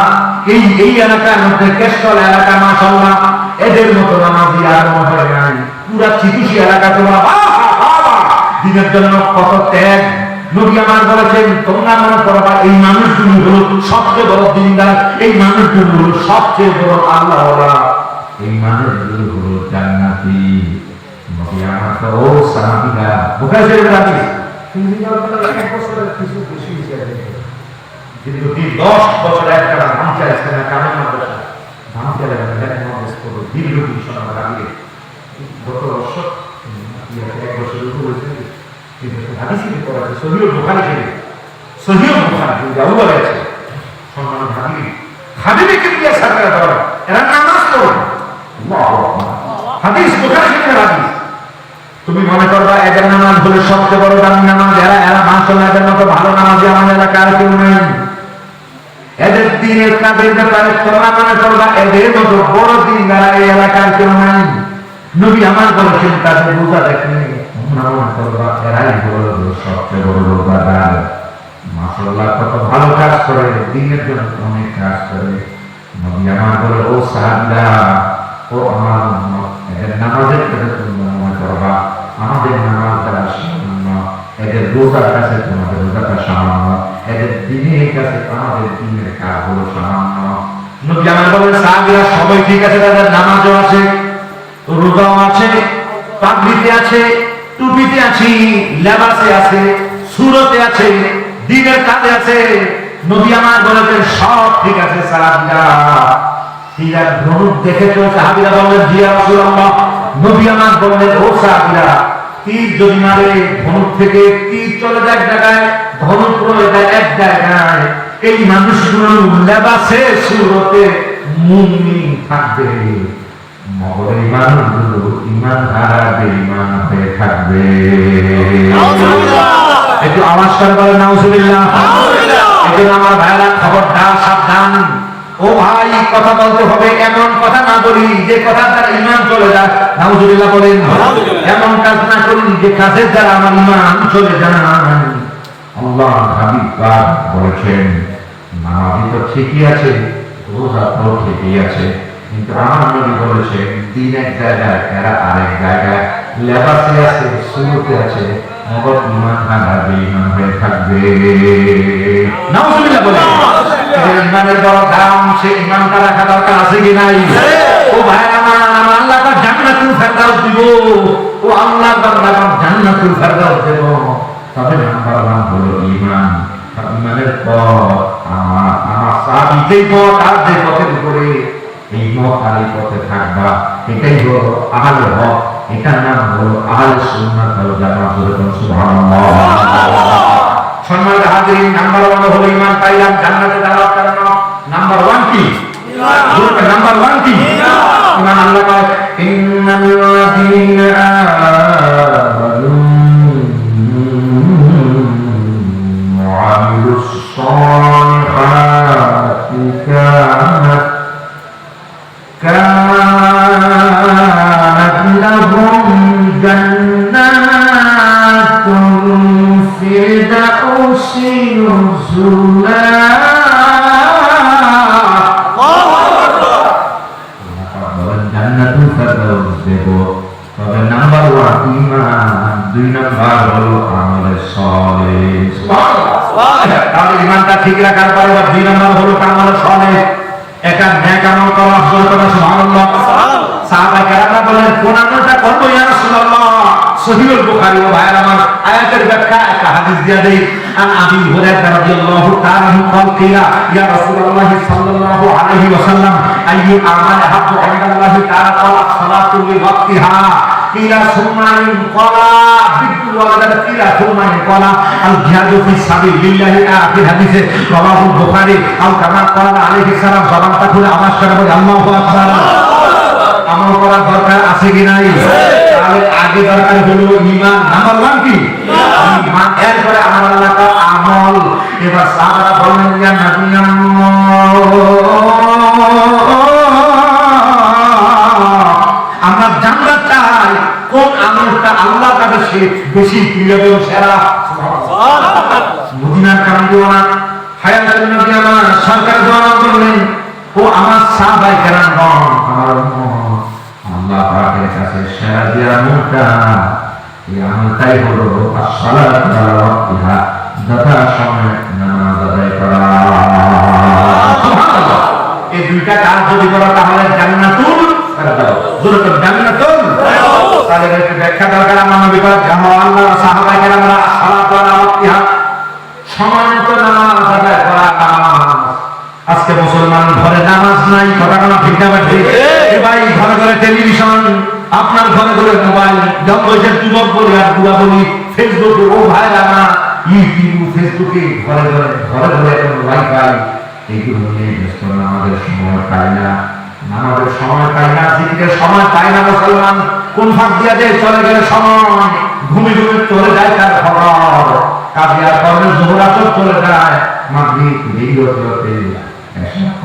এই এলাকার মধ্যে কেশল এলাকা মাশাআল্লাহ এদের মতো নামাজি আর মনে নাই। পুরা চিকিৎসি এলাকা তোমরা দিনের জন্য কত ত্যাগ। নবী আমার বলেছেন তোমরা মনে করবা এই মানুষগুলো হলো সবচেয়ে বড় দিনদার, এই মানুষগুলো হলো সবচেয়ে বড় আল্লাহওয়ালা, এই মানুষগুলো হলো জান্নাতি। নবী আমার তো ও সাহাবীরা বুখারী শরীফের হাদিস, কিন্তু এক বছরের কিছু বেশি হিসাবে কিন্তু 10 বছর একটা ধান চাইছে না কারণ মাদ্রাসা ধান চাইলে দীর্ঘদিন সময় আগে গত বছর এক বছরের উপর হয়েছে। কিন্তু হাদিসে পড়া আছে সহিহুল বুখারী শরীফ, সহিহুল বুখারী যাও বলেছে সম্মানিত হাবিবে কি সরকার ধরে এরা নামাজ পড়ে। আল্লাহু আকবার। হাদিস বুখারী শরীফের হাদিস। তুমি তুমি মনে করবা এদের নামাজ হলো সবচেয়ে বড় দামি নামাজ, এরা মাশাআল্লাহ এদের মতো ভালো নামাজি আমার এলাকার কেউ নেই। এদের দিনের কাজের ব্যাপারে তোমরা মনে করবা এদের মতো বড় দিন যারা এই এলাকার কেউ নাই। নবী আমার বলেছেন তাদের রোজা দেখলে তোমরা মনে করবা এরাই বড় সবচেয়ে বড় রোজাদার। মাশাআল্লাহ কত ভালো কাজ করে, দিনের জন্য অনেক কাজ করে। নবী আমার বলে ও সাহাবীরা, ও আমার উম্মত, এদের নামাজের কাছে তোমরা মনে করবা আমাদের নামাজ দ্বারা সামান্য, এদের রোজার কাছে তোমাদের রোজাটা সামান্য, এদের দিনের কাছে আমাদের দিনের কাজ হলো সামান্য। নবী আমার বলেন সাহাবীরা সবাই ঠিক আছে, তাদের নামাজও আছে, রোজাও আছে, পাগড়িতে আছে, টুপিতে আছে, লেবাসে আছে, সুরতে আছে, দিনের কাজে আছে। নবী আমার বলেছেন সব ঠিক আছে সাহাবীরা। তীর ধনুক দেখেছো? সাহাবীরা বললেন জি ইয়া রাসূলুল্লাহ। নবী আমার বললেন ও সাহাবীরা, তীর যদি মারে ধনুক থেকে তীর চলে যায় এক জায়গায়, ধনুক চলে যায় এক জায়গায়, এই মানুষগুলো লেবাসে সুরতে মুমিন থাকবে, মগর এই মানুষগুলো ঈমান হারা বেঈমান হয়ে থাকবে। একটু আওয়াজ করে বলেন নাউজুবিল্লাহ। এজন্য আমার ভাইরা খবরদার, সাবধান। ও ভাই, কথা বলতে হবে, এমন কথা না বলি যে কথার দ্বারা ঈমান চলে যায়। নাউজুবিল্লাহ বলেন। এমন কাজ না করি যে কাজের দ্বারা আমার ঈমান চলে যায়। আল্লাহ হাবিব পাক বলেছেন নামাজ তো ঠিকই আছে, রোজা তো ঠিকই আছে, কিন্তু আমার নবী বলেছেন দিন এক জায়গায়, এরা আরেক জায়গায়, লেবাসে আছে, সুরতে আছে, মগর ঈমান হারা বেঈমান হয়ে থাকবে। নাউজুবিল্লাহ বলেন। ঈমানের বড় দাম, সে ঈমানটা রাখা দরকার আছে কি নাই? ও ভাই আমার, আল্লাহ তাআলা জান্নাতুল ফেরদাউস দিব, ও আল্লাহ তাআলা জান্নাতুল ফেরদাউস দেব। তবে নাম্বার 1 হলো ঈমান। ঈমানের পর আমার সাহাবী যেই পথ আর যে পথের উপরে, এই মত আর এই পথে থাকবা, এটাই হলো আহলে হক, এটার নাম হলো আহলে সুন্নাত ওয়াল জামাত। সুবহানাল্লাহ। সম্মানিত হাজিরিন, নাম্বার 1 হলো ঈমান পাইলাম, জান্নাতে যাওয়ার কারণ। নাম্বার 1 কি? ঈমান। নাম্বার 1 কি? ঈমান। আল্লাহ বলে ইন্নাল্লাযীনা আমানু ওয়া আমিলুস সালিহাতি কানাত লাহুম জান্নাতুল ফিরদাউসি নুজুলা। জান্নাতুল ফিরদাউস দেব। তবে নাম্বার 1 ঈমান, 2 নাম্বার হলো আমলে সালেহ। সুবহানাল্লাহ। তাহলে ঈমানটা ঠিক রাখার পরে 2 নাম্বার হলো আমলে সালেহ, একটা নেক আমল করা। সুবহানাল্লাহ। সাহাবায়ে কেরামরা বলেন কোন আমলটা করব ইয়া রাসূলুল্লাহ? সহিহুল বুখারী ও ভাইয়ের আমার আয়াতের ব্যাখ্যা একটা হাদিস দিয়া দেই। আন আবি হুরায়রা রাদিয়াল্লাহু তাআলা আনহু قال قيل يا رسول الله صلى الله عليه وسلم اي اعمال احب عند الله تعالى قال الصلاه لوقتها قيل ثم قال بر الوالدين قيل ثم قال الجهاد في سبيل الله। আখির হাদিসে রাওয়াহুল বুখারী আও কামা قال عليه السلام জবানটা খুলে আমার সাথে বলি আল্লাহু আকবার। আমল করার দরকার আছে কি নাই? তাহলে আগে দরকার হলো ঈমান। নাম্বার 1 কি? ঈমান। এরপরে আমার আল্লাহ তাআলা আমল। এবার সাহাবারা বললেন ইয়া নবী আমরা জান্নাত চাই, কোন আমলটা আল্লাহর কাছে বেশি প্রিয় এবং সেরা? সুবহানাল্লাহ। মদিনার কামদিওয়ানা হায়াতুন নবী আমার সরকার দোয়া করলেন, ও আমার সাহাবায়ে কেরামগণ, আমার উম্মত, আল্লাহ পাকের কাছে সেরা যে আমলটা, এই আমলটাই হলো as-সালাতু আলা ওয়াক্তিহা, যথাসময়ে নামাজ আদায় করা। সুবহানাল্লাহ। এই দুইটা কাজ যদি করা তাহলে জান্নাতুল ফেরদাউস। জোরে বলুন জান্নাতুল ফেরদাউস। তাহলে এর ব্যাখ্যা দরকার। আমার নবী পাক আল্লাহ সাহাবায়ে কেরামরা as-সালাতু আলা ওয়াক্তিহা, সময়মতো নামাজ আদায় করা। আজকে মুসলমান ঘরে নামাজ নাই, কথা কোনো ঠিক না ঠিক? ভাই ঘরে ঘরে টেলিভিশন, আপনার ঘরে ঘরে মোবাইল, জঙ্গলের যুবক বলি আর বুড়া বলি, ফেসবুকে, ও ভাই রানা ইউটিউব, ফেসবুকে ঘরে ঘরে ঘরে ঘরে এখন ওয়াইফাই, এইগুলো নিয়ে ব্যস্ত। নামাজের সময় পাই না, নামাজের সময় পাই না, জিকিরের সময় পাই না মুসলমান। কোন ফাঁক দিয়া যে চলে গেলে সময়, ঘুমে ঘুমে চলে যায় তার খবর, কাজিয়া কর্মে জোহরাচর চলে যায়, মাগরিব বিরতিতে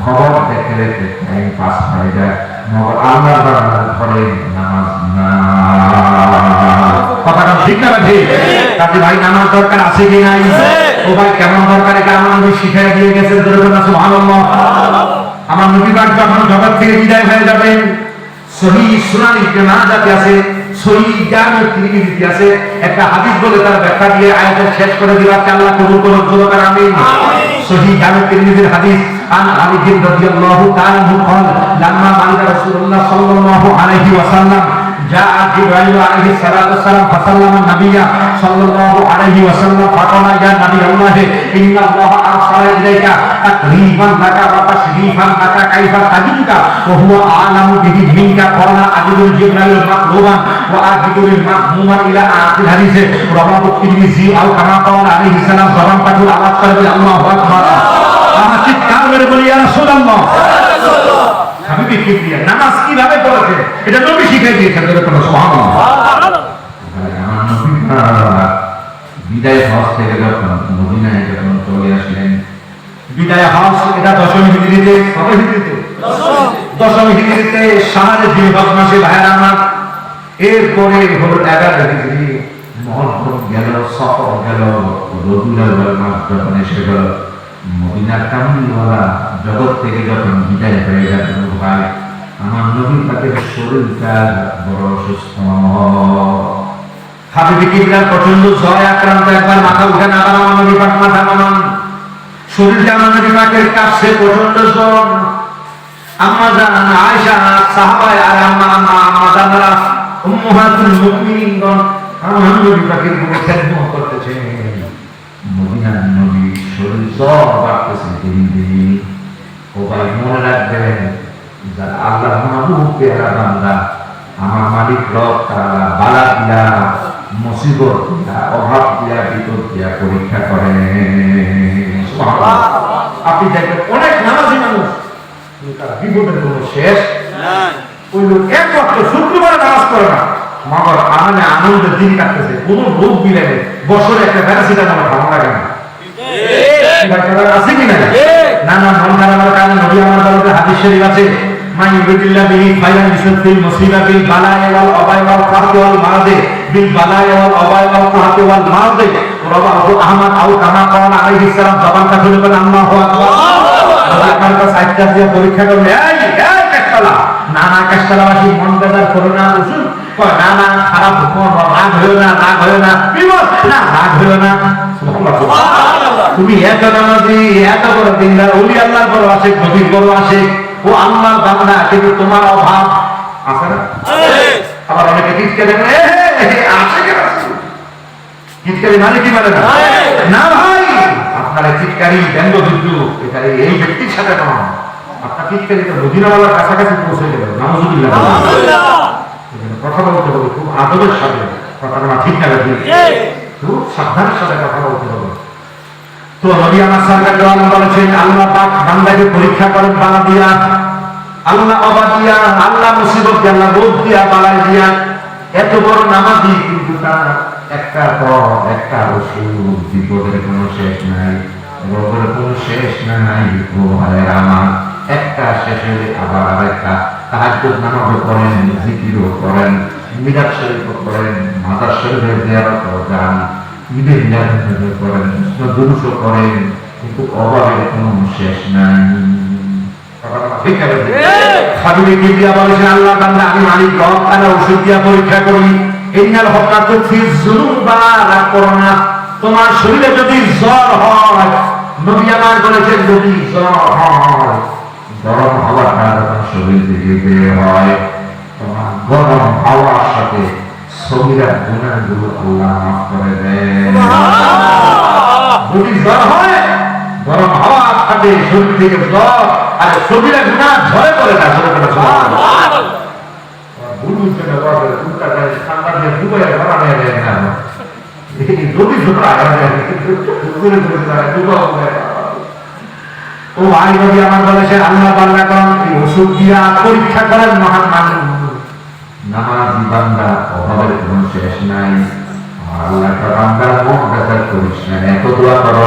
খবর দেখে দেখে টাইম পাস হয়ে যায়, মগর আল্লাহর বান্দার ঘরে নামাজ না। কথাটা ঠিক না ঠিক? কাজে ভাই নামাজ দরকার আছে কি নাই? ও ভাই কেমন দরকার, এটা আমার নবী শিখাই দিয়ে গেছেন। সুবহানাল্লাহ। আমার নবী পাক যখন জগৎ থেকে বিদায় হয়ে যাবেন, সহিহ সুনান ইবনে মাজাতে আছে, সহিহ জামি তিরমিজিতে আছে, একটা হাদিস বলে তার ব্যাখ্যা দিয়ে আয়াতের শেষ করে দিবা। আল্লাহ কবুল করুন, বলুন আমিন। সহিহ জামি তিরমিজির হাদিস, আন আলী রাদিয়াল্লাহু তাআলা আনহু قال لما مات رسول الله صلى الله عليه وسلم جاء جبريل عليه الصلاه والسلام فسلم النبي صلى الله عليه وسلم فقال يا نبي الله ان الله ارسل اليك تقريبا لك وتشريفا لك كيف تجدك وهو اعلم به منك قال اجد جبريل مطلوبا واجد المهموما الى اخر الحديث رواه الترمذي او كما قال عليه السلام زبان পাঠুর আওয়াজ করে আল্লাহু আকবার। আমরা চিৎকার করে বলি ইয়া রাসূলুল্লাহ। হাবিবি কিবরিয়া নামাজ কিভাবে পড়তে এটা নবী শিখিয়ে দিয়েছেন। সুবহানাল্লাহ। আমার নবী বিদায় হজ থেকে যখন মদিনায় যখন চলে আসলেন, বিদায় হজ এটা দশম হিজরিতে, কত হিজরিতে? দশম হিজরিতে শাহরে জিলহজ মাসে ভাইরা আমার। এরপরে হলো 11 হিজরি, মহরম গেল, সফর গেল, রবিউল আউয়াল মাস যখন এসে গেল, মদিনার কামলিওয়ালা জগৎ থেকে যখন বিদায় হয়ে গেছেন, ভাই আমার নবী পাকের শরীরটা বড় অসুস্থ। হাবিবি কিবরিয়ার প্রচন্ড জ্বরে আক্রান্ত, একবার মাথা উঠে না, আমার নবী পাক মাথা নামান, শরীরটা আমার নবী পাকের কাছে প্রচন্ড জ্বর। আম্মা জান আয়েশা, সাহাবায়ে আর আম্মা জানরা, উম্মাহাতুল মুমিনিনগণ আমার নবী পাকের বুকে খেদমত করতেছে। মদিনার নবী শরীর জ্বর বাড়তেছে দিন দিন। ও ভাই মনে রাখবেন, যারা আল্লাহর মাহবুব পেয়ারা বান্দা, আমার মালিক রব তাআলা বালা দিয়া, মুসিবত দিয়া, অভাব দিয়া, বিপদ দিয়া পরীক্ষা করেন। আপনি দেখবেন অনেক নামাজি মানুষ, তারা বিপদের কোনো শেষ নাই। ওই লোক এক ওয়াক্ত শুক্রবারে নামাজ পড়ে না, মগর আনন্দে আনন্দে দিন কাটতেছে, কোনো রোগ বিলেনে বছরে একটা প্যারাসিটামল ভালো লাগে না। আছে কি না? না না, মন খারাপের কারণে নবী আমার দলতে হাদিস শরীফ আছে, মান ইউরিদিল্লাহু বিহি খায়রান ইউসিবিল মুসিবাতিল বালায়া ওয়াল আবায়া ওয়াল কাহতি ওয়াল মারাদি বিল বালায়া ওয়াল আবায়া ওয়াল কাহতি ওয়াল মারাদি রাওয়াহু আহমদ আও কামা ক্বালা আলাইহিস সালাম। জবানটা খুলে বলেন আল্লাহু আকবার। আপনার কাছে সাইটটা দিয়ে পরীক্ষা করলে এই কাশালা, না না কাশালাবাসী মন বেজার করো না, উসুল কয় না না, খারাপ মন রাগ হইও না, রাগ হইও না, বিপদ না, রাগ হইও না। সুবহানাল্লাহ। তুমি এত নামাজি, এত বড় দিনদার, ওলি আল্লাহর বড় আশিক, নবীর বড় আশিক, ও আল্লাহর বান্দা, কিন্তু তোমার অভাব আছে না? আবার অনেকে কিচকে দেখে আশিক কিচকারি মানে কি মানে না ভাই, আপনার চিৎকারি ব্যঙ্গ যুদ্ধ এটা এই ব্যক্তির সাথে নয়, আপনার চিৎকারি তো মদিনাওয়ালার কাছাকাছি পৌঁছে গেল। নাউজুবিল্লাহ। কথা বলতে হবে খুব আদবের সাথে, কথাটা ঠিক না, খুব সাবধানের সাথে কথা বলতে হবে। তো নবী আমার সরকার বলেছেন, আল্লাহ পাক বান্দাকে পরীক্ষা করেন বালা দিয়া, আল্লাহ অবাক দিয়া, আল্লাহ মুসিবত দিয়া, আল্লাহ রোগ দিয়া, বালাই দিয়া। এত বড় নামাজি, কিন্তু তার একটা পর একটা ওষুধ, বিপদের কোনো শেষ নাই, রোগের কোনো শেষ নাই। ও ভাইয়ের আমার, একটা শেষে আবার আরেকটা তাহাজ্জুদ নামাজও করেন, জিকিরও করেন, মিলাদ শরীফও করেন, মাজার শরীফের জিয়ারতও যান, ঈদের মিলাদ করেন, দুরূদও করেন, কিন্তু অভাবের কোনো শেষ নাই। ঠিক আছে? হাবিবি কিবরিয়া বলেছেন, আল্লাহ বান্দা আমি মালিক রব তাআলা ওষুধ দিয়া পরীক্ষা করি। ইন্নাল হকাতু ফি যুনুবা লা করোনা, তোমার শরীরে যদি জ্বর হয়, নবী আমার বলেছেন যদি জ্বর হয়, গরম হাওয়াটা যখন শরীর থেকে বের হয়, তোমার গরম হাওয়ার সাথে সগীরা গুনাহগুলো আল্লাহ মাফ করে দেন। যদি জ্বর হয়, গরম হাওয়ার সাথে শরীর থেকে জ্বর আর সগীরা গুনাহ ঝরে পড়ে না। সুবহানাল্লাহ। বুলু যেটা বলে উল্টা যায়, ঠান্ডা দিয়ে ডুবে ভরা নিয়ে যায় না, এই যদি ছোটা আগে ঘুরে ঘুরে যায় ডুবা যায়। ও ভাই নবী আমার বলেছে, আল্লাহ বান্দাগণ এই ওষুধ দিয়া পরীক্ষা করেন মহান মানুষ। নামাজি বান্দা অভাবের কোনো শেষ নাই। আল্লাহ বান্দার মন বেজার করিস না, এত দোয়া করো,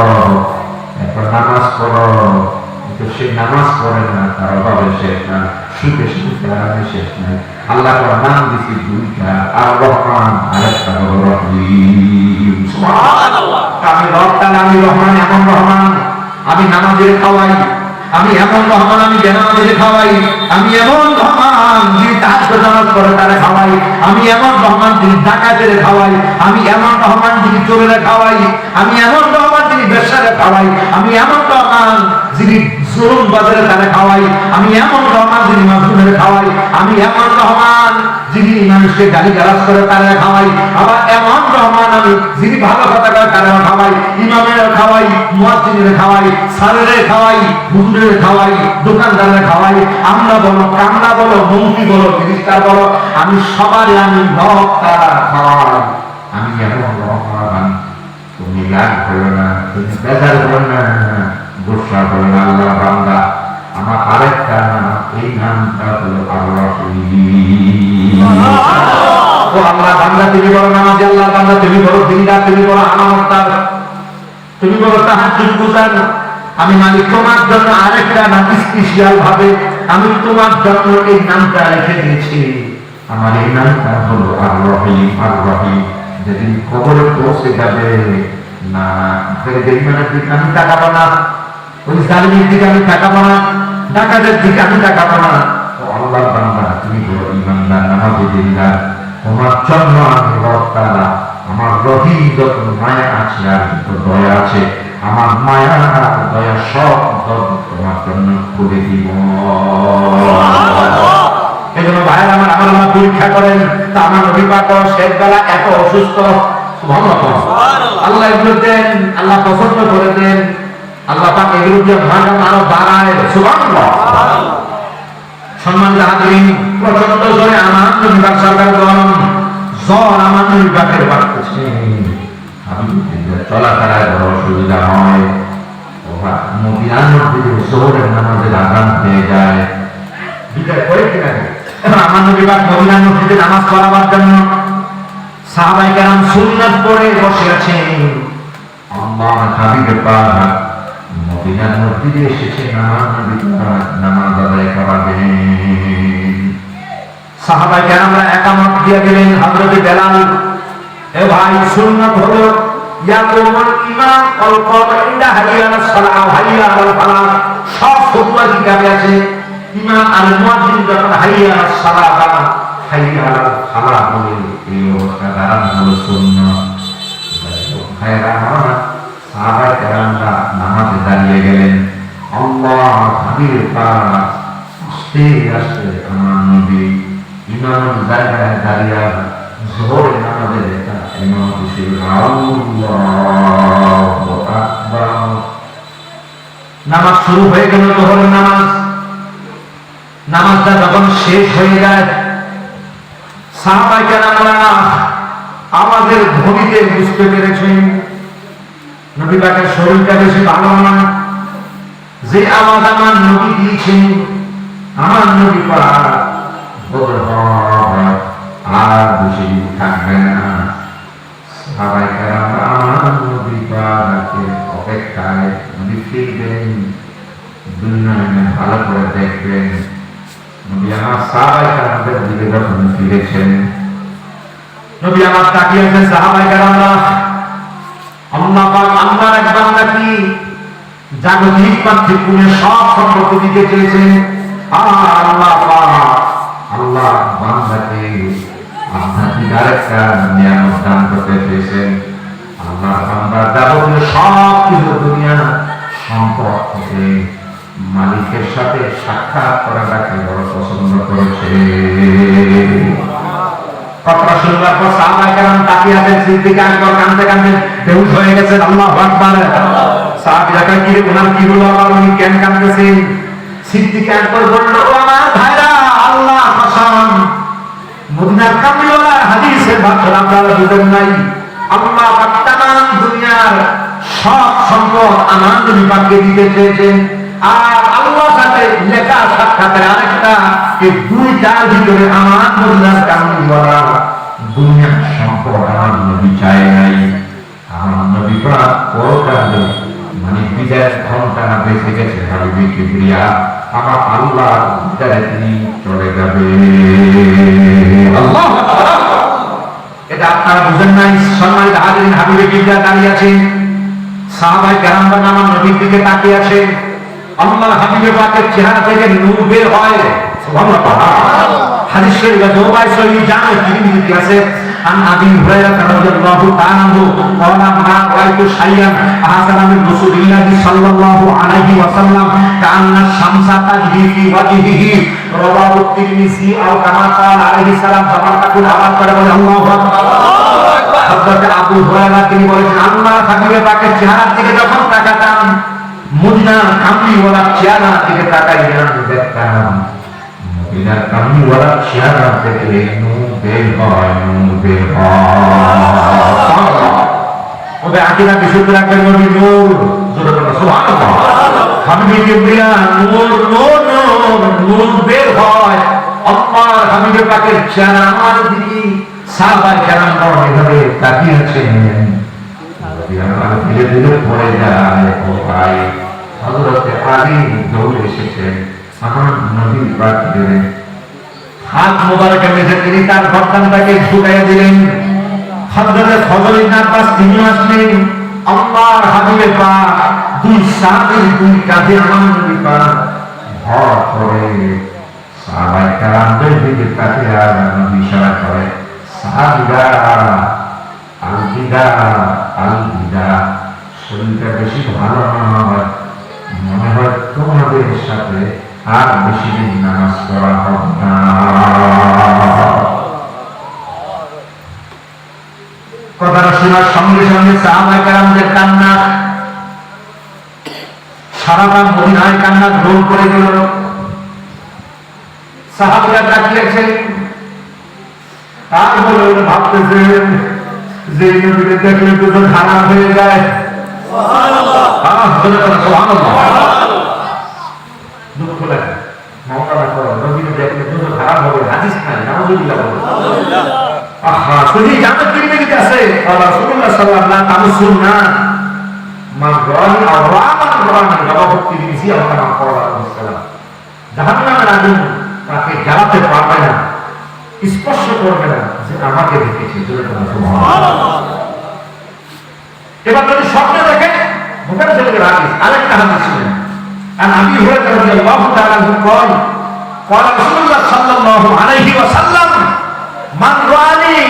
এত নামাজ পড়ো, কিন্তু সে নামাজ পড়ে না, তার অভাবের শেষ না, সুখে সুখে আরামে শেষ নাই। আল্লাহ নাম দিছি দুইটা, আর রহমান আরেকটা হলো রহিম। আমি রহমান, আমি রহমান, এমন রহমান আমি নামাজের খাওয়াই, আমি এমন রহমান আমি জানাজের খাওয়াই, আমি এমন রহমান যিনি তাহাজ্জুদ নামাজ পড়ে তারা খাওয়াই, আমি এমন রহমান যিনি ডাকাতের খাওয়াই, আমি এমন রহমান যিনি চোরের খাওয়াই, আমি এমন রহমান যিনি বেশ্যারে খাওয়াই, আমি এমন রহমান যিনি জুলুম বাজারে তারা খাওয়াই, আমি এমন রহমান যিনি মাজলুমের খাওয়াই, আমি এমন রহমান যিনি মানুষকে গালিগালাজ করে তারা খাওয়াই, আবার এমন রহমান আমি যিনি ভালো কথা কয় তারা খাওয়াই, ইমামের খাওয়াই, মুয়াজ্জিনের খাওয়াই, সারের খাওয়াই, হুজুরের খাওয়াই, দোকানদারের খাওয়াই, আমরা বলো, কামলা বলো, মন্ত্রী বলো, মিনিস্টার বলো, আমি সবারই আমি রব তারা খাওয়াই। আমি এমন রহমান, তুমি রাগ করো না, তুমি বেজার করো না, গোসা করো না। আল্লাহ বান্দা আমার আরেকটা নাম, এই নামটা হলো আল্লাহ। ও আল্লাহ বান্দা তুমি বলো নামাজি, আল্লাহ বান্দা তুমি বলো দিনদার, তুমি বলো আমানতদার, তুমি বলো তাহাজ্জুদ গুজার। আমি মালিক তোমার জন্য আরেকটা নাম স্পেশাল ভাবে আমি তোমার জন্য এই নামটা রেখে দিয়েছি। আমার এই নামটা হলো আর রহিম। আর রহিম যেদিন কবরে পৌঁছে যাবে না, বেঈমানের দিকে আমি তাকাবো না, ওই জালিমের দিকে আমি তাকাবো না, ডাকাতের দিকে আমি তাকাবো না। ও আল্লাহর বান্দা তুমি বলো ঈমানদার, নামাজি দিনদার, তোমার জন্য আমি রব তাআলা, আমার রহিম যত মায়া আছে আর যত দয়া আছে, আমার মায়া আর দয়া সব তোমার জন্য করে দিব। এই জন্য ভাইয়ের আমার আমার পরীক্ষা করেন, তা আমার নবী পাক শেষ বেলা এত অসুস্থ, সুবহানাল্লাহ, আল্লাহ এগুলো দেন, আল্লাহ পছন্দ করে দেন, আল্লাহ পাক এগুলো দিয়ে ভাঙান আরো বাড়ায়, সুবহানাল্লাহ। সম্মানিত হাজিরিন, প্রচন্ড জোরে আমার নবী পাক সরকার জ্বর আমার নবী পাকের বাড়তেছে, চলাফেরায় বড় অসুবিধা হয়, মদিনার মধ্যে জোহরের নামাজের আযান হয়ে যায়, বিদায় করে কিনা আমার নবী পাক মদিনার মসজিদে নামাজ পড়াবার জন্য সাহাবায়ে কেরাম সুন্নাত পড়ে বসে আছেন। আল্লাহর হাবিব পাক মদিনার মসজিদে এসেছে, আমার নবী পাক নামাজ আদায় করাবেন। সাহাবায়ে কেরামরা একামত দিয়ে গেলেন। হযরত বেলাল, এ ভাই সুন্নাত হলো ইয়াকুমুল ইমাম ওয়াল কওম ইনদা হাইয়া আলাস সালাহ হাইয়া আলাল ফালাহ, সব ফুতওয়া কিতাবে আছে ইমাম আর মুয়াজ্জিন যখন হাইয়া আলাস সালাহ হাইয়া আলাল ফালাহ বলে এই অবস্থা দাঁড়ানো হলো সুন্নাত। ভাইরা আমার সাহাবায়ে কেরামরা নামাজে দাঁড়িয়ে গেলেন। আল্লাহর হাবিব পাক আস্তে আস্তে আমার নবী ইমামের জায়গায় দাঁড়িয়ে জোহরের নামাজে দেখা ইমাম হুসেন আল্লাহু আকবার। নামাজ শুরু হয়ে গেল, জোহরের নামাজ। নামাজটা যখন শেষ হয়ে যায়, সাহাবায়ে কেরামরা আমাদের ধ্বনিতে বুঝতে পেরেছেন নবী পাকের শরীরটা বেশি ভালো না। যে আওয়াজ আমার নবী দিয়েছেন, আমার নবী পাক আর বেশি দিন থাকবে না। সাহাবায়ে কেরামরা আমার নবী পাকের অপেক্ষায়, নবী ফিরবেন, দুনিয়ায় ভালো করে দেখবেন। নবী আমার সাহাবায়ে কেরামদের দিকে যখন ফিরেছেন, নবী আমার তাকিয়েছেন, সাহাবায়ে কেরামরা আল্লাহ পাক আল্লাহর এক বান্দা কি জাগতিক পার্থিবীর সব সম্পত্তি দিতে চেয়েছেন, আর আল্লাহ পাক আল্লাহ বান্দাকে আধ্যাত্মিক আরেকটা নিয়ামত দান করতে চেয়েছেন। আল্লাহ বান্দা যাবতীয় সব কিছু দুনিয়া সম্পদ থেকে মালিকের সাথে সাক্ষাৎ করাটাকে বড় পছন্দ করেছে। কথা শুনবার পর সাহাবায়ে কেরাম তাকিয়ে আছেন, সিদ্দিক আকবর কাঁদতে কাঁদতে বেহুশ হয়ে গেছেন। আল্লাহু আকবার। সাহাবীরা কয় কি রে, ওনার কি হলো, আবার উনি কেন কাঁদতেছেন? সিদ্দিক আকবর বলল, ও আমার ভাইরা, আল্লাহ কসম, মদিনার কামলিওয়ালার হাদিসের ভাষা আপনারা বুঝেন নাই। আল্লাহ পাক তামাম দুনিয়ার সব সম্পদ আমার নবী পাককে দিতে চেয়েছেন, আর আল্লাহর সাথে লেখা সাক্ষাতের আরেকটা, এই দুইটার ভিতরে আমার মদিনার কামলিওয়ালা দুনিয়ার সম্পদ আমার নবী চায় নাই। আমার নবী পাক পরকালে মানে বিদায়ের ঘন্টা বেঁচে গেছে হাবিবে কিবরিয়া, আমার আল্লাহ বিদায়ে তিনি চলে যাবে। আল্লাহু আকবার। এটা আপনারা বুঝেন নাই? সম্মানিত হাজিরিন, হাবিবে কিবরিয়া দাঁড়িয়ে আছেন, সাহাবায়ে কেরামগণ আমার নবীর দিকে তাকিয়ে আছেন। আল্লাহর হাবিবে পাকের চেহারা থেকে নূর বের হয়। সুবহানাল্লাহ। হাদিস শরীফে দুবাই সহিহ জামে তিরমিজিতে আছে, عن أبي هريرة رضي الله تعالى عنه قال ما رأيت شيئا أحسن من رسول الله صلى الله عليه وسلم كأن الشمس تجري في وجهه رواه الترمذي أو كما قال عليه السلام فمن تكن আবার করে বলে আল্লাহু আকবার। হযরত আবু হুরায়রা তিনি বলেছেন, আল্লাহর হাবিবের পাকের চেহারার দিকে যখন তাকাতাম, মদিনার কামলিওয়ালার চেহারার দিকে তাকাইলাম, দেখতাম মদিনার কামলিওয়ালার চেহারা থেকে নূর বের হয়, নূর বের হয়। ওদের আকিদা বিশুদ্ধ রাখবেন, নবী নূর, জোরে বলো সুবহানাল্লাহ। হাবিবে কিবরিয়া নূর, নূর, নূর, নূর বের হয়। আল্লাহর হাবিবের পাকের চেহারা আমার দিকে সাহাবায়ে কেরামগণ এভাবে তাকিয়ে আছেন। ধীরে ধীরে পড়ে যায়। ও ভাই, হযরত আলী দৌড়ে এসেছেন, আমার নবীর পাক দিলেন, হাত মোবারকের মেঝে তিনি তার গর্দানটাকে ঝুঁকাইয়া দিলেন। হযরত ফজল ইবনে আব্বাস তিনি আসলেন, আল্লাহর হাবিবের পাক দুই সাহাবীর দুই কাঁধে আমার নবী পাক ভর করে সাহাবায়ে কেরামদের দিকে তাকিয়ে আর নবী ইশারা করে, সাহাবীরা আলবিদা, আলবিদা। শরীরটা বেশি ভালো নয়, মনে হয় তোমাদের সাথে আর বেশি দিন নামাজ পড়া হবে না। কথাটা শোনার সঙ্গে সঙ্গে সাহাবায়ে কেরামদের কান্না, সারাটা মদিনায় কান্না ঢোল করে গেল। সাহাবীরা তাকিয়েছেন, আর বলে ভাবতেছেন যে নবীকে দেখলে তো খারাপ হয়ে যায়। সুবহানাল্লাহ। সুবহানাল্লাহ। দুঃখ লাগে, মওকানা করে নবীকে দেখলে তো খারাপ হবে, হাদিস নাই, নাউযুবিল্লাহ বলে। আহা, শুনি জান্নাত তিরমিজিতে আছে, আল্লাহ রাসূলুল্লাহ সাল্লাল্লাহু আলাইহি ওয়াসাল্লাম মান রানি আও রামান রানি রাবাহু তিরমিজি আও কামা ক্বালা রাসূলুল্লাহ, জাহান্নামের আগুন তাকে জ্বালাতে পারবে না, স্পর্শ করবে না যে আমাকে দেখেছে। সুবহানাল্লাহ। এবার যদি স্বপ্নে দেখে, বুখারী শরীফের হাদিস, আরেকটা হাদিস শুনেন। عن أبي هريرة رضي الله تعالى عنه قال قال رسول الله صلى الله عليه وسلم من رآني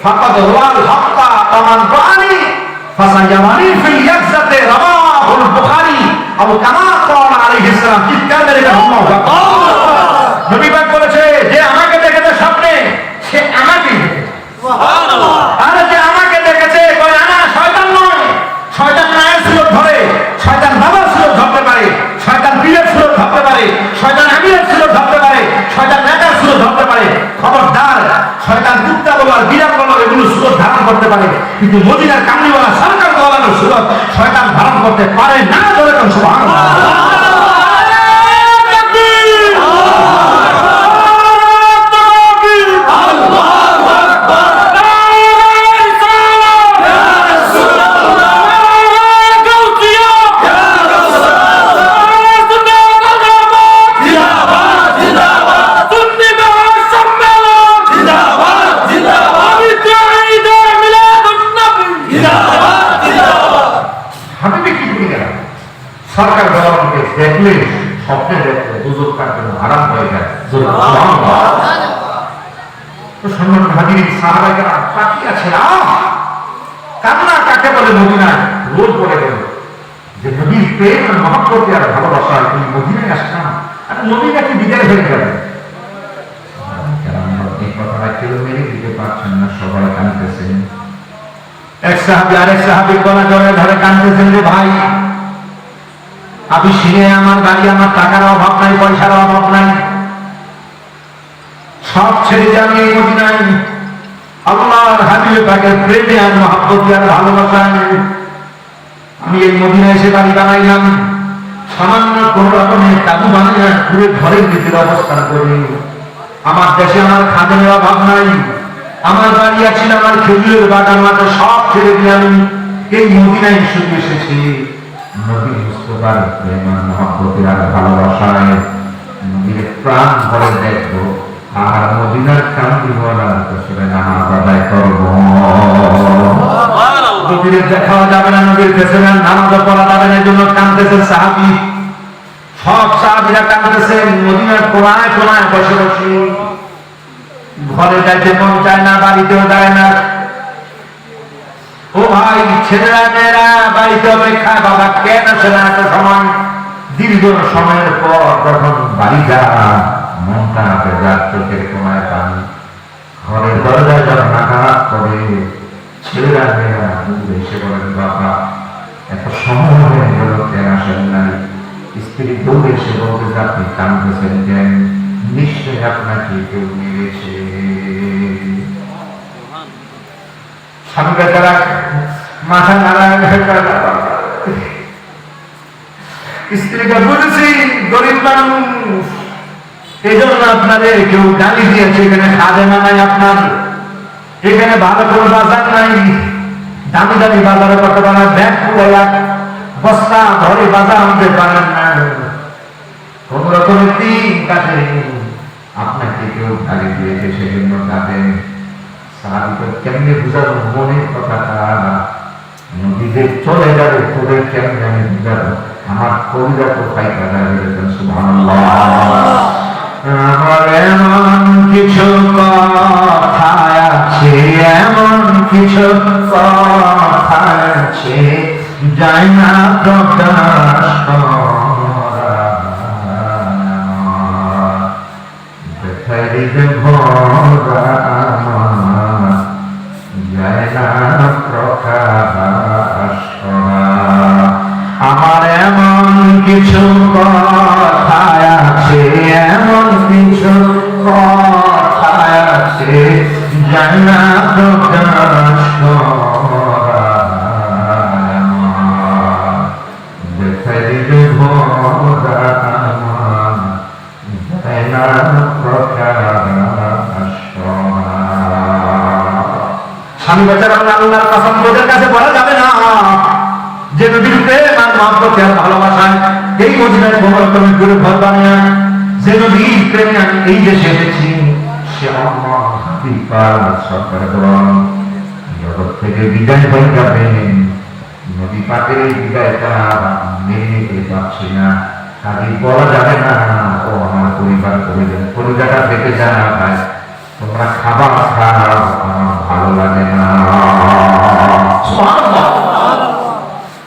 فقد رأى الحق ومن رآني فسيراني في اليقظة رواه البخاري أو كما قال عليه السلام। চিৎকার মেরে আল্লাহু আকবার। নবী পাক বলেছে, যে আমাকে দেখেছে স্বপ্নে সে আমাকে দেখেছে। সুবহানাল্লাহ। আর যে আমাকে দেখেছে কই না, শয়তান নয়, শয়তান মায়ের সুরত ধরে, শয়তান বাবার সুরত ধরতে পারে, শয়তান পীরের সুরত ধরতে পারে, শয়তান আমিরের সুরত ধরতে পারে, শয়তান নেতার সুরত ধরতে পারে। খবরদার, শয়তান কুত্তা বলার, বিড়াল বলার এগুলো সুরত ধারণ করতে পারে, কিন্তু মদিনার কামলিওয়ালা সরকার বলার সুরত শয়তান ধারণ করতে পারে না। ধরে কোন সুবহানাল্লাহ। সরকার জনগণকে দেখলে, স্বপ্নে দেখলে দুজক তার জন্য হারাম হয়ে যায়। সম্মানিত হাজিরিন, সাহাবায়ে কেরাম তাকিয়ে আছেন। কান্না কাকে বলে মদিনায় রোদ পড়ে গেল, যে নবীর প্রেম আর মহব্বত আর ভালোবাসা, এই মদিনায় আসলাম আর নবী নাকি বিদায় হয়ে গেলেন। এই কথাটা কেউ মেরে দিতে পারছেন না, সবাই কাঁদতেছেন। এক সাহাবী আরেক সাহাবীর গলা জড়িয়ে ধরে কাঁদতেছেন, যে ভাই আমি শিরে, আমার গাড়ি, আমার টাকার অভাব নাই, পয়সার অভাব নাই, সব ছেড়ে যাবে এই মদিনায় আল্লাহর হাবিবের পাকের প্রেমে আর মহব্বতে আর ভালোবাসায়। আমি এই মদিনায় এসে বাড়ি বানাইলাম, সামান্য কোন রকমের তাবু বানিয়ে পুরো ঘরের ভিতরে অবস্থান করি। আমার দেশে আমার খাদ্যের অভাব নাই, আমার বাড়ি আছে, আমার খেজুরের বাগান আছে, সব ছেড়ে দিয়ে আমি এই মদিনায় শুধু এসেছি নবী মুস্তাফার প্রেম আর মহব্বতের আর ভালোবাসায় নবীর প্রাণ ভরে দেখবো আর মদিনার কান্দিওয়ালার পেছনে নামাজ আদায় করবো। নবীর দেখাও যাবে না, নবীর পেছনে নামাজ পড়া যাবে না, এই জন্য কাঁদতেছেন সাহাবী, সব সাহাবীরা কাঁদতেছেন মদিনার কোনায় কোনায় বসে বসে। ঘরে যাইতে মন চায় না, বাড়িতেও যায় না। ও ভাই, ছেলেরা মেয়েরা বাড়িতে অপেক্ষায়, বাবা কেন আসে না এত সময়? দীর্ঘ সময়ের পর যখন বাড়ি যায় মনটা বেজার, চোখের কোনায় পানি, ঘরের দরজায় যখন আঘাত করে ছেলেরা মেয়েরা এসে বলেন, বাবা এত সময় হয়ে গেল কেন আসেন নাই? স্ত্রী দৌড়ে এসে বলতে, আপনি কাঁদতেছেন কেন? নিশ্চয়ই আপনাকে কেউ মেরেছে। স্বামী বেচারা মাথা নাড়ায়, স্ত্রীকে বলেছি গরিব মানুষ, এই জন্য আপনাদের কেউ গালি দিয়েছে, এখানে খাদেমা নাই আপনার, এখানে ভালো কোনো বাজার নাই, দামি দামি বাজারে করতে পারেন, ব্যাগ পুরো বস্তা ধরে বাজার আনতে পারেন না, কোন রকমের দিন কাটে, আপনাকে কেউ গালি দিয়েছে সেজন্য কাঁদেন। সাহাবীকে কেমনে বুঝাবো মনের কথাটা? নদীতে চলে যাবে তোদের কেমনে আমি বুঝাবো? আমার কবিরা তো ফাইকা যাবে। সুবহানাল্লাহ। আমার এমন কিছু কথা আছে, এমন কিছু কথা আছে যায় না প্রকাশ করা, বেচারিতে ভরা আমার যায় না প্রকাশ করা। আমার এমন কিছু কথা আছে, এমন কিছু কথা আছে যায় না প্রকাশ করা, বেচারিতে ভরা আমার যায় না প্রকাশ করা। স্বামী বেচারা আল্লাহর কসম তোদের কাছে বলা যাবে না যে নবীর প্রেম আর মহব্বত আর ভালোবাসায় এই মদিনায় কোনো রকমের গুরু ঘর বানিয়ে যে নবীর প্রেমে আমি এই দেশে এসেছি, সে আমার হাবিবার সরকার জগৎ থেকে বিদায় হয়ে যাবেন। নবী পাকের এই বিদায়টা মেনে নিতে পারছি না, কাজে বলা যাবে না ও আমার পরিবার পরিজন পরিবারটা থেকে জানা ভাই তোমরা খাবার খাও, আমার ভালো লাগে না।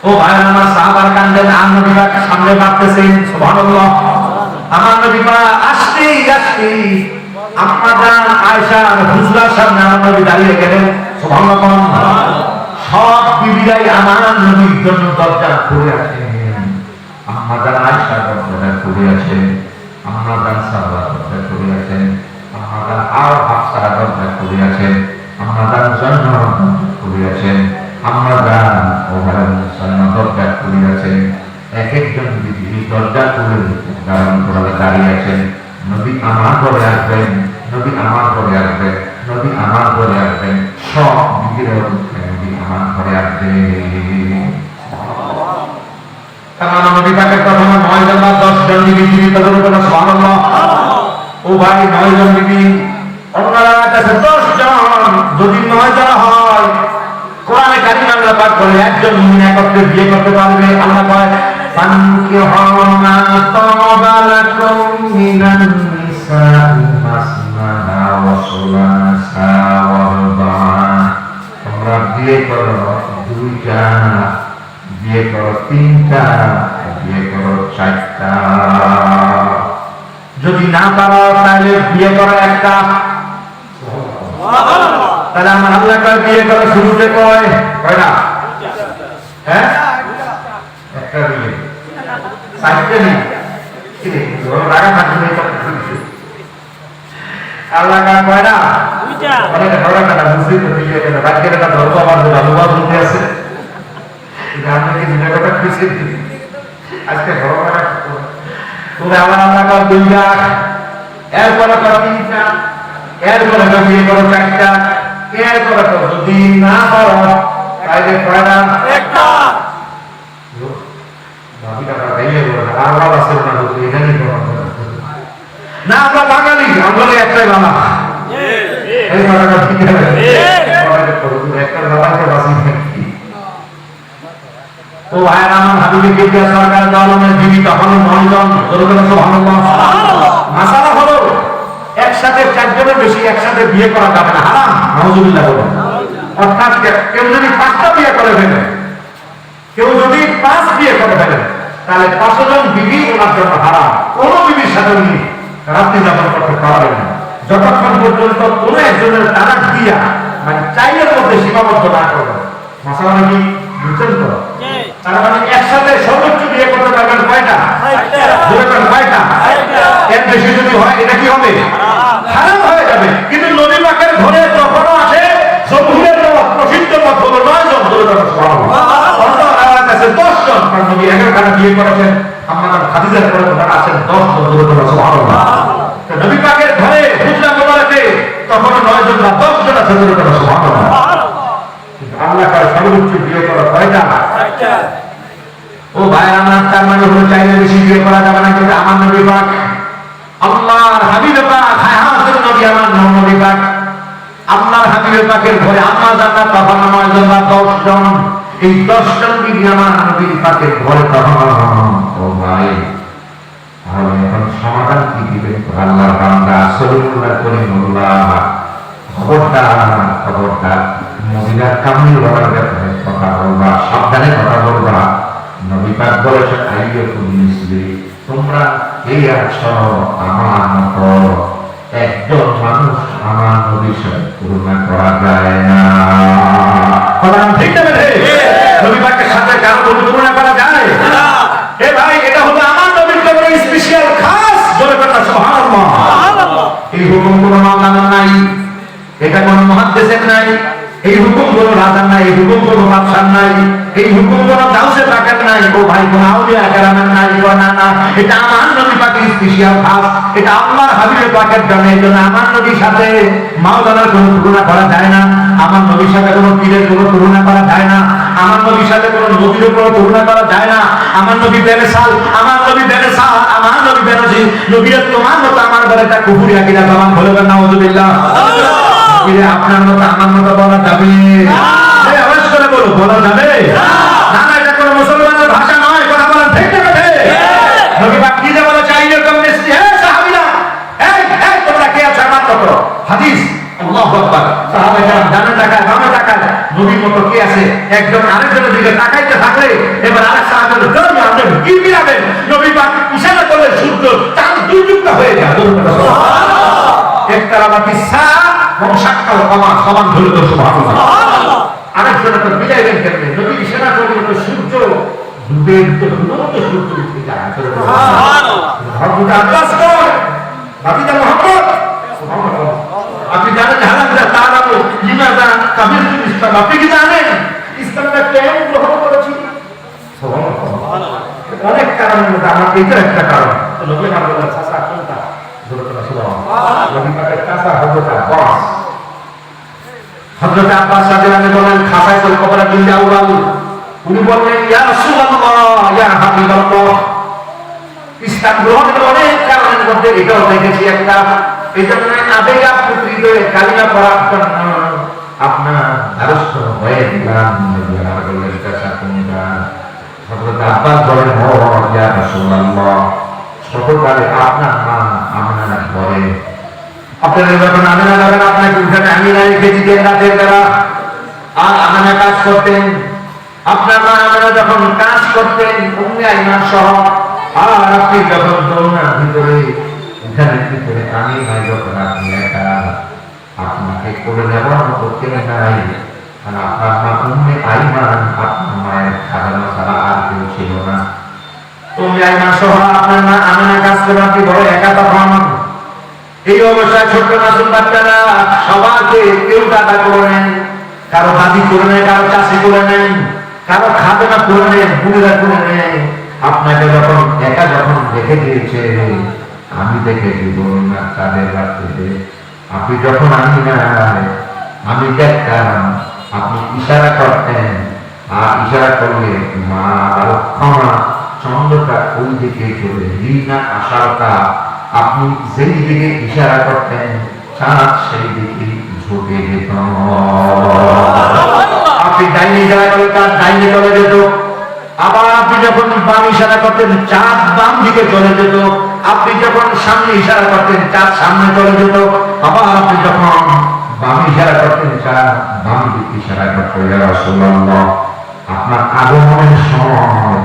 ও ভাই, আমার সাহাবার কান্দেন, আর নবী পাক সামনে ভাবতেছেন সুবহানাল্লাহ। আমার নবী পাক আসতেই আসতেই আপনারা আয়েশা হুজরার সামনে আমার নবী দাঁড়িয়ে গেলেন। সুবহানাল্লাহ। সব বিবিরাই আমার নবীর জন্য দরজা খুলে আছেন। আমাদের আয়েশা দরজা খুলে আছেন, আমাদের সাহাবা দরজা খুলে আছেন, আমাদের আর হাফসা দরজা খুলে আছেন, আমাদের জন্য খুলে আছেন, আমাদের ওভারঅল দরজা খুলে আছেন। এক একজন বিবি দরজা খুলে দাঁড়িয়ে আছেন। নবী আমার ঘরে আসবেন, নবী আমার ঘরে আসবেন, নবী আমার ঘরে আসবেন, সব বিবিরা নবী আমার ঘরে আসবেন। তার নবী পাকের কথা 9 জন বা 10 জন বিবি জীবিত করবেন। সুবহানাল্লাহ। ও ভাই, 9 জন বিবি, ওনারা কাছে 10 জন, যদি 9 জন হয় কোরআনে কারীম আল্লাহ পাক বলে একজন মুমিন একত্রে বিয়ে করতে পারবে। আল্লাহ কয় ফানকিহু মা তাবা লাকুম মিনান নিসাই মাসনা ওয়া সুলাসা ওয়া রুবা'। তোমরা বিয়ে করো 2টা, বিয়ে করো 3টা, বিয়ে করো 4টা। যদি না পারো তাহলে বিয়ে করো 1টা। তাহলে আমার আল্লাহ কয় বিয়ে করো শুরুতে কয়টা? হ্যাঁ, 1টা বিয়ে, 4টা নেই। আল্লাহ কয় কয়টা? 2টা। অনেক ধরা কাটা বুঝলি তো, বিয়ে করে বাক্যের একটা ধর্ম আমার ভালোবাস বলতে আছে। আপনি কি দুটা কথা খুশি? আজকে ঘটনা তুমি আমার আল্লাহ কর 2 লাখ, এরপরে কর 3 লাখ, এরপরে কর বিয়ে করো 4 লাখ, এরপরে কর যদি না করো তাহলে কয়টা? একটা। ভাবিটা ভাইয়ে বলে আর বাবা আছে না তো এখানেই করো না। আমরা বাঙালি, আমরা একটাই বাবা। এই কথাটা ঠিক আছে। একটা বাবাকে বাঁচি নাকি? ও ভাইয়ের আমার হাবিবি কেন্দ্রীয় সরকার দলের জীবিত হল 9 জন। মাসালা হলো একসাথে 4 জনের বেশি একসাথে বিয়ে করা যাবে না, হারাম। নাউজুবিল্লাহ বলেন। অর্থাৎ কেউ যদি 5টা বিয়ে করে ফেলে, কেউ যদি 5 বিয়ে করে ফেলে, তাহলে 5 জন বিবি ওনার জন্য হারাম। কোন বিবির সাথে উনি রাত্রি যাপন করতে পারবেন না যতক্ষণ পর্যন্ত কোন একজনের তালাক দিয়া মানে 4 এর মধ্যে সীমাবদ্ধ না করবে। মাসালা কি বুঝছেন তো? তার মানে একসাথে সর্বোচ্চ বিয়ে করতে পারবেন কয়টা? 5টা। এর বেশি যদি হয় এটা কি হবে? হারাম হয়ে যাবে। কিন্তু নবী পাকের ঘরে যখনও আসে জমহুরের প্রসিদ্ধ মত হলো 9 জন। আছে 10 জন। কারণ নবী এখানে বিয়ে করেছেন আমরা খাদিজার পরে ওনারা আছেন 10 জন। সুবহানাল্লাহ। তো নবী পাকের ঘরে হুজরা মোবারকে তখন 9 জন না 10 জন আছে। সুবহানাল্লাহ। আল্লাহ তার সর্বোচ্চ বিয়ে করা কয়টা? 4টা। ও ভাই আমার তার মানে হলো চাইলে বেশি বিয়ে করা যাবে না। কিন্তু আমার নবী পাক আল্লাহর হাবিব পাক হায়াতের নবী আমার নবী পাক আল্লাহর হাবিব পাকের ঘরে আম্মা জান্নাত তখন 9 জন বা 10 জন। এই 10 জন বিবি আমার নবী পাকের ঘরে তখন। ও ভাই তাহলে এখন সমাধান কি দিবেন? আল্লাহর বান্দা সলিমুল্লাহ করিমুল্লাহ খবরদার মদিনার কামিল বলার ব্যাপারে কথা বলবা, সাবধানে কথা বলবা। নবী পাক বলেছেন আইয়ুকুম মিসলি, তোমরা এই আছো আমার মতো। একজন মানুষ আমার নবীর সাথে তুলনা করা যায় না। কথা ঠিক না? নবী পাকের সাথে কারো তুলনা করা যায় না। এ ভাই এটা হলো আমার নবীর জন্য স্পেশাল খাস। জোরে কথা সুবহানাল্লাহ। এই হুকুম কোন মাওলানার নাই, এটা কোন মুহাদ্দিসের নাই, এই হুকুম কোন রাজার নাই, এই হুকুম কোন বাদশার নাই, এই হুকুম কোন গাউসে পাকের নাই, ও ভাই কোন আউলিয়া কেরামের নাই। না, এটা আমার নবী পাকের স্পেশাল খাস। এটা আল্লাহর হাবিব পাকের জন্য। এই জন্য আমার নবীর সাথে মাওলানার কোনো তুলনা করা যায় না। আমার নবীর সাথে কোনো পীরের কোনো তুলনা করা যায় না। আমার নবীর সাথে কোনো নবীর কোনো তুলনা করা যায় না। আমার নবী বেরেসাল, আমার নবী বেরেসাল, আমার নবী বেরোজি। নবীর তোমার মতো আমার বলে তা কুফরি আকিদা জবান বলবেন নাউজুবিল্লাহ। আপনার মতো আমার মতো বলা যাবে? আওয়াজ করে বলো, বলা যাবে না? না, এটা কোনো মুসলমানের ভাষা নয়। কথা বলেন ঠিক না? নবী পাক কি যে বলে চাই এরকম মিষ্টি। হে সাহাবীরা, এই তোমরা কে আছো আমার মতো? হাদিস। আল্লাহু আকবার। সাহাবায়ে কেরাম ডানে তাকায় বামে তাকায়, নবীর মতো কে আছে? একজন আরেকজনের দিকে তাকাইতে থাকলে এবার আরেক সাহাবী বলে আপনি কি মিলাবেন? নবী পাক ইশারা করলে সূর্য চাঁদ দুর্যুক্ত হয়ে যায়। সুবহানাল্লাহ। একতারাবাতি সাআ বংশাক্কাল কমা সমান ধরে তো সুবহানাল্লাহ। আরেকজন তো মিলাইবেন কেমনে? নবী ইশারা করলে তো সূর্য ডুবের তো দুরন্ত সূর্য উঠে যায়। সুবহানাল্লাহ। হযরত আব্বাস কর ভাতিজা মুহাম্মদ সুবহানাল্লাহ। আপনি জানেন হালাদা তারাবু লিমাযা কাবিলতুল ইসলাম? আপনি কি জানেন ইসলামটা কেন গ্রহণ করেছি? সুবহানাল্লাহ। অনেক কারণের মধ্যে আমার এটা একটা কারণ। নবী বলেন চাচা কোনটা? সুবহানাল্লাহ। নবী পাকের চাচা হযরত আব্বাস। হযরত আব্বাস রাদিয়াল্লাহু আনহু বলেন খাসাইতুল কবরা বিল আউয়াল। উনি বললেন ইয়া রাসূলুল্লাহ ইয়া হাবিবাল্লাহ, ইসলাম গ্রহণের অনেক কারণের মধ্যে এটাও দেখেছি একটা। এই জন্য আবেগ আপুত্রীদের কালিমা পড়ার জন্য আপনার দ্বারস্থ হয়ে গেলাম। নবী আমার বললেন চাচা কোনটা? হযরত আব্বাস বলেন ও ইয়া রাসূলুল্লাহ, ছোটকালে আপনার মা আমিনা বলে আপনার যখন আমিনা যাবেন আপনাকে উঠানে আমিনা রেখেছি রাতের বেলা, আর আমিনা কাজ করতেন। আপনার মা আমিনা যখন কাজ করতেন উম্মে আইমান সহ, আর আপনি যখন দোলনার ভিতরে উঠানের ভিতরে আমিনা যখন আপনি একা, আপনাকে করে নেওয়ার মতো কেউ নাই। আর আপনার মা উম্মে আইমান আপনার মায়ের খাজানা ছাড়া আর কেউ ছিল না। উম্মে আইমান সহ আপনার মা আমিনা কাজ করে আপনি বড় একা তখন। এই অবস্থায় ছোট্ট মাসুম বাচ্চারা সবাইকে কেউ দাদা করে নেন, কারো দাদি করে নেন, কারো চাষি করে নেন, কারো খাদেমা করে নেন, বুড়িরা করে নেন। আপনাকে যখন একা যখন দেখে দিয়েছে, আমি দেখেছি বলুন না তাদের রাত্রিতে, আপনি যখন আমি দেখতাম আপনি ইশারা করতেন, আর ইশারা করলে মা ক্ষমা চন্দ্রটা ওই দিকে চলে লীনা আশারটা, আপনি যেই দিকে ইশারা করতেন চাঁদ সেই দিকে ঝুঁকে যেত। আপনি ডাইনি ইশারা করলে তার ডাইনি চলে যেত, আবার আপনি যখন বাম ইশারা করতেন চাঁদ বাম দিকে চলে যেত, আপনি যখন সামনে ইশারা করতেন চাঁদ সামনে চলে যেত, আবার আপনি যখন বাম ইশারা করতেন চাঁদ বাম দিকে ইশারা করতেন। ইয়া রাসূলুল্লাহ, আপনার আগমনের সময়,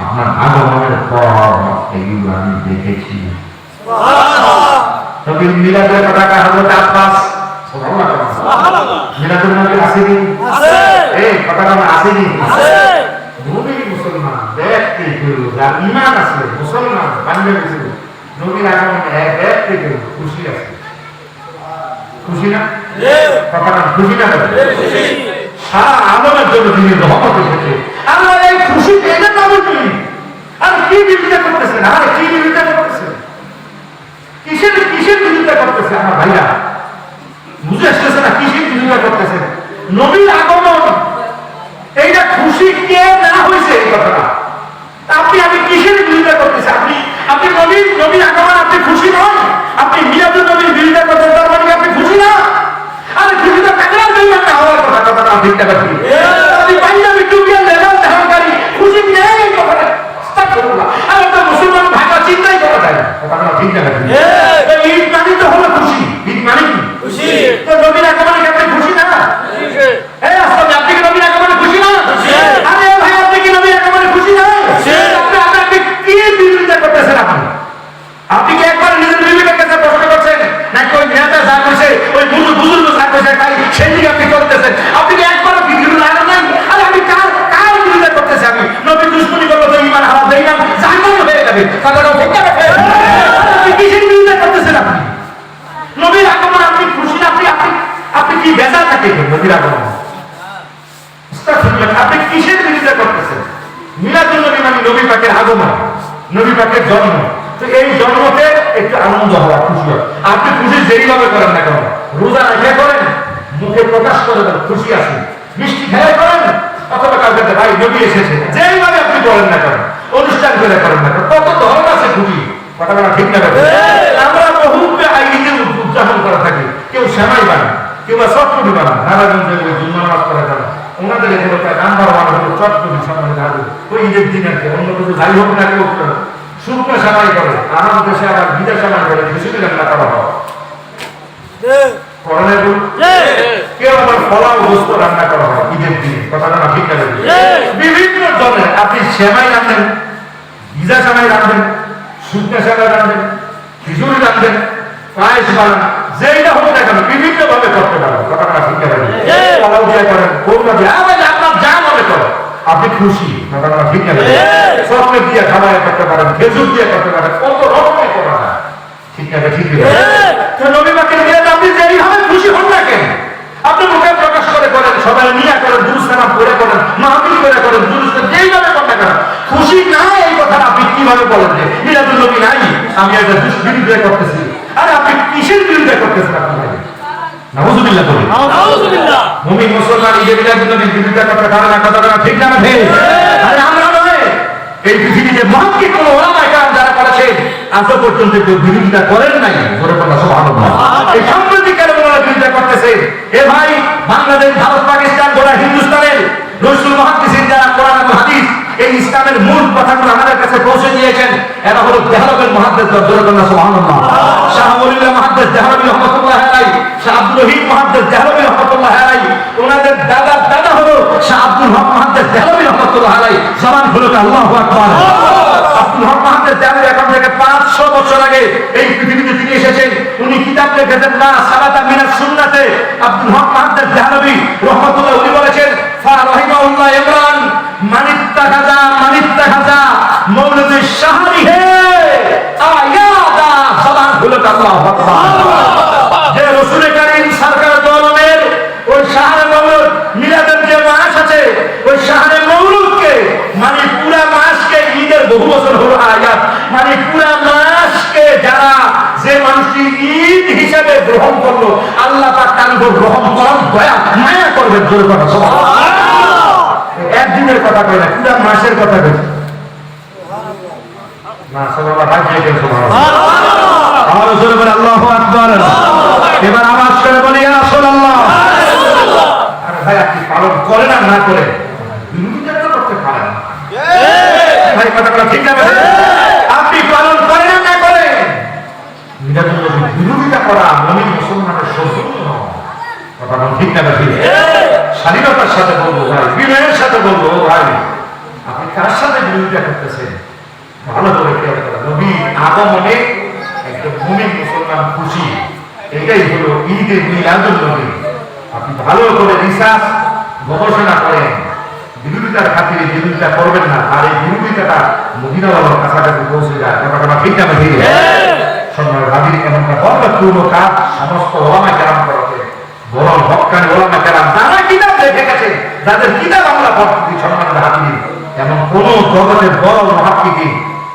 আপনার আগমনের পর এগুলো আমি দেখেছি। নবীর মিলাদের পতাকা হযরত আব্বাস মিলাদুন নবী আসেনি? এই পতাকা আসেনি? নবী মুসলমান দেখতে কেউ যার ঈমান আছে, মুসলমান বানিয়ে গেছে, নবীর আগমনে দেখতে কেউ খুশি আছে। খুশি না? পতাকা খুশি না? সারা আলমের জন্য তিনি রহমত এসেছে। আমরা এই খুশি এটা পাবো কি? আর কি বিরোধিতা করতেছেন? আরে কি বিরোধিতা করতেছেন? কিসের বিরোধিতা করতেছে আমার ভাইরা? বুঝে আসতেছে না কিসের বিরোধিতা করতেছেন? নবীর আগমন এইটা খুশি কে না হয়েছে এই কথাটা। আপনি আমি কিসের বিরোধিতা করতেছি? আপনি নবীর আগমন আপনি খুশি নয়, আপনি মিলাদুন নবীর বিরোধিতা করতেন, তার মানে আপনি খুশি না? আরে খুশি তো কাকড়ার বেঈমান না হওয়ার কথা ঠিক না? আপনি পাঞ্জাবি টুপিয়া লেবাস ধারণকারী খুশি নেই এই কথাটা। আস্তাগফিরুল্লাহ, আমরা তো মুসলমান ভাষা চিন্তাই করা যায় না, কথাটা ঠিক না? ঈদ মানে তো হলো খুশি, ঈদ মানে কি? খুশি। তো নবীর আগমনে আপনি খুশি না? এই আসলে আপনি কি নবীর আগমনে খুশি না? আরে ভাই আপনি কি নবীর আগমনে খুশি না? আপনি কি বিরোধিতা করতেছেন? আপনি কি একবার নিজের বিবেকের কাছে প্রশ্ন করছেন নাকি ওই নেতা যা করছে ওই বুজুর্গ যা করছে তাই সেই দিকে আপনি করতেছেন? আপনি কি একবারও বিরোধী লাগা নাই? আরে আমি কার বিরোধিতা করতেছি? আমি নবী দুশ্মনী করবো তো ঈমান হারা দেই না, জাহান্নামে হয়ে যাবে। কথাটা ঠিক না? আপনি কিসের বিরোধিতা করতেছেন? আপনি নবীর আগমন আপনি খুশি না? আপনি কি বেজা থাকে নবীর আগমন? আপনি কিসের বিরোধিতা করতেছেন? মিলাদুন নবী মানে নবী পাকের আগমন, নবী পাকের জন্ম। তো এই জন্মতে একটু আনন্দ হওয়া, খুশি হওয়া। আপনি খুশি যেইভাবে করেন না কেন, রোজা রেখে করেন, মুখে প্রকাশ করে দেন খুশি আছেন, মিষ্টি খেয়ে করেন, অথবা কাউকে ভাই নবী এসেছে, যেইভাবে আপনি করেন না কেন, অনুষ্ঠান করে করেন না কেন, কত ধরন আছে খুশি। কথা বলা ঠিক না? আমরা বহু ঈদে উদযাপন করে থাকি। কেউ সেমাই বানায়, কেউ বা চটপটি বানায়, নারায়ণগঞ্জে ওই জুম্মা নামাজ করা যাবে, ওনাদের এখানে নাম্বার ওয়ান হলো চটপটি সম্মানিত হবে ওই ঈদের দিন আর কি। অন্য কিছু যাই হোক না কেউ শুকনো সেমাই করে, আমার দেশে আবার বিদেশ সেমাই করে খিচুড়ি রান্না করা হয়, কেউ আবার ফলাও গোস্ত রান্না করা হয় ঈদের দিন। কথাটা না ঠিক আছে? বিভিন্ন ধরনের আপনি সেমাই রাঁধেন, ভিজা সেমাই রাঁধেন, শুকনো সেমাই রাঁধেন, খিচুড়ি রাঁধেন, পায়েস বানান, যেইটা হোক না কেন বিভিন্ন ভাবে করতে পারেন। কথাটা ঠিক আছে? ফলাও দিয়ে করেন, কোনটা দিয়ে আপনার যা মনে করেন আপনি খুশি। কথাটা ঠিক আছে? চকলেট দিয়ে খাবার করতে পারেন, খেজুর দিয়ে করতে পারেন, কত রকমের করা যায়। ঠিক আছে? ঠিক আছে? নবী পাকের মিলাদ আপনি যেইভাবে খুশি হন না কেন, আপনি মুখে প্রকাশ করে করেন, সবাই নিয়ে করেন, দুরূদ সালাম করে করেন, মাহফিল করে করেন, দুরূদ যেইভাবে করেন না কেন, খুশি না এই কথাটা আপনি কিভাবে বলেন যে মিলাদুন নবী নাই, আমি এটা বিরোধিতা করতেছি? আরে আপনি কিসের বিরোধিতা করতেছেন? আপনি নাউযুবিল্লাহ বলেন। নাউযুবিল্লাহ। মুমিন মুসলমান ঈদের মিলাদুন নবীর বিরোধিতা করতে পারে না। কথাটা ঠিক না? আরে আমরা নয়, এই পৃথিবীতে মহাক্কিক কোন ওলামায়ে কেরাম যারা করেছেন আজ পর্যন্ত কেউ বিরোধিতা করেন নাই। জোরে বলা সুবহানাল্লাহ। এই সাম্প্রতিককালে ওনারা বিরোধিতা করতেছে। এ ভাই, বাংলাদেশ, ভারত, পাকিস্তান, গোটা হিন্দুস্তানের রসুল মুহাদ্দিসিন যারা কোরআন এবং হাদিস এই ইসলামের মূল কথাগুলো আমাদের কাছে পৌঁছে দিয়েছেন, এরা হলো দেহলবের মুহাদ্দিস। জোরে বলা সুবহানাল্লাহ। শাহ ওলিউল্লাহ মুহাদ্দিস দেহলবী রাহমাতুল্লাহ আলাইহি, শাহ আব্দুর রহিম মুহাদ্দিস দেহলবী রাহমাতুল্লাহ আলাইহি, ওনাদের দাদা হলো শাহ আব্দুল হক মুহাদ্দিস দেহলবী রাহমাতুল্লাহ আলাইহি। জবান খুলে আল্লাহু আকবার। আব্দুল হক মুহাদ্দিস দেহলবী এখন থেকে 500 বছর আগে এই পৃথিবীতে তিনি এসেছেন। উনি কিতাব লিখেছেন মা সাবাতা মিনাস সুন্নাতে। আব্দুল হক মুহাদ্দিস দেহলবী রাহমাতুল্লাহ উনি বলেছেন ফা রাহিমাহুল্লাহ ইমরান মানিত্তাখাযা মৌলুদুশ শাহরি হে আয়াদা। জবান খুলে আল্লাহু আকবার। যে রাসূল কারীম সরকার দোলমের ওই শাহরে মৌলুদ মিলাদের যে মাস আছে, ওই শাহরে মৌলুদকে মানে পুরা মাসকে ঈদের বহু বছর হলো আয়াত, মানে পুরা মাসকে যারা যে মানুষটি ঈদ হিসাবে গ্রহণ করলো, আল্লাহ পাক তার উপর গ্রহণ করার দয়া মায়া করবে। জোরে কথা সুবহানাল্লাহ। একদিনের কথা কই না, পুরা মাসের কথা কই না। সুবহানাল্লাহ, ভাই কে সুবহানাল্লাহ। আর জোরে বলে আল্লাহু আকবার। এবার আওয়াজ করে বলি ইয়া রাসূলুল্লাহ। আর ভাই আপনি পালন করেন আর না করেন, বিরোধিতা তো করতে পারেন। ভাই কথাটা ঠিক না? আপনি পালন করেন আর না করেন, বিরোধিতা করা মুমিন মুসলমানের সৌজন্য কথা ঠিক না? স্বাধীনতার সাথে বলবো ভাই, বিনয়ের সাথে বলবো ভাই, আপনি কার সাথে বিরোধিতা করতেছেন ভালো করে খেয়াল করেন। নবী আগমনে একজন মুমিন মুসলমান খুশি, এটাই হলো ঈদে মিলাদুন নবী। আপনি ভালো করে রিসার্চ গবেষণা করেন, বিরোধিতার খাতিরে বিরোধিতা করবেন না। আর এই বিরোধিতাটা মদিনাওয়ালার কাছাকাছি পৌঁছে যায়। কথাটা ঠিক না? ঠিক সম্মানের ভাবির এমনটা বরকতপূর্ণ কাজ সমস্ত ওলামা কেরাম করেছে। বরং হক্কানি ওলামা কেরাম যারা কিতাব লিখে গেছে, যাদের কিতাব আমরা পড়ছি সম্মানের ভাবির, এমন কোন জগতের বড় মহাত্মিক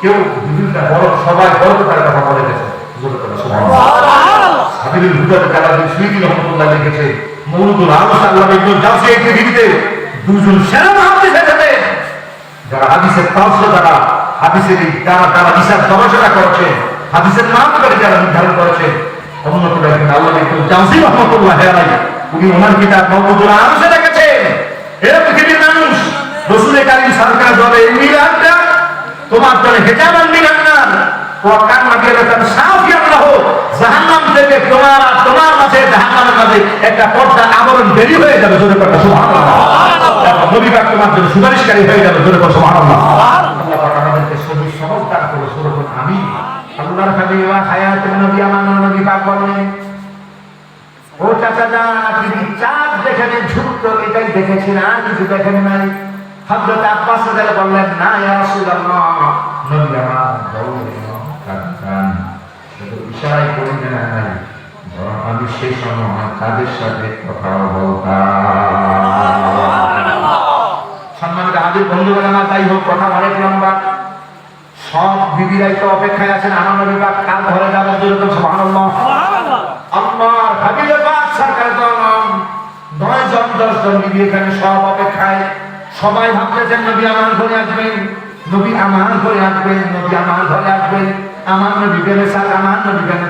কেউ বিরোধিতা বরং সবাই বরকতার কথা বলে গেছে। হাবিবুল হুদার জালালুদ্দিন সুয়ুতী রহমাতুল্লাহ লিখেছে, মওলুদুল আরশ আল্লাহ ইবনে জাওসি এই পৃথিবীতে দুজন সেরা মুহাদ্দিস এসেছে যারা হাদিসের তাওসিয়া দ্বারা হাদিসের যারা রিসার্চ গবেষণা করেছে, হাদিসের মানদণ্ড যারা নির্ধারণ করেছে, অন্যতম একজন আল্লাহ ইবনে জাওসি রহমাতুল্লাহ আলাইহি। উনি ওনার কিতাব মওলুদুল আরশে লিখেছেন, এ পৃথিবীর মানুষ, রাসূল কারীম সরকার বলে মিলাদটা তোমার জন্য হিজাবান মিনান নার ওয়া কান মাগফিরাতান সাফিয়ান লাহু, জাহান্নাম থেকে তোমার মাঝে জাহান্নামের মাঝে একটা পর্দা আবরণ বেরি হয়ে যাবে। জোরে বলো সুবহানাল্লাহ। নবী পাক তোমার জন্য সুপারিশকারী হয়ে যাবে। জোরে বলো সুবহানাল্লাহ। আল্লাহ পাক আমাদেরকে সহি সমঝদার করে সুরে বলুন আমিন। আল্লাহর হাবিব ওয়া হায়াতুন নবী আমানুন নবী পাক বলেন, ও চাচা আপনি চাঁদ দেখেন ঝুঁকতো, এটাই দেখেছেন আর কিছু দেখেন নাই? হযরত আব্বাস রাদিয়াল্লাহু বললেন, না ইয়া রাসূলুল্লাহ, নবী আমার কাঁদতেন, শুধু ইশারাই করে নাই, বরং আমি সেই সময় তাদের সাথে কথা বলতাম। সম্মানিত হাজির বন্ধুগণ আমার, তাই হোক কথা অনেক লম্বা, সব বিবিরাই তো অপেক্ষায় আছেন আমার নবী পাক কাল ঘরে যাবেন। সুবহানাল্লাহ। আল্লাহর হাবিব পাক সরকার দম 9 জন 10 জন বিবি এখানে সব অপেক্ষায়। সবাই ভাবতেছেন নবী আমার ঘরে আসবেন, নবী আমার ঘরে আসবেন, নবী আমার ঘরে আসবেন, আমার নবী গেলে সাথে আমার নবী গেলে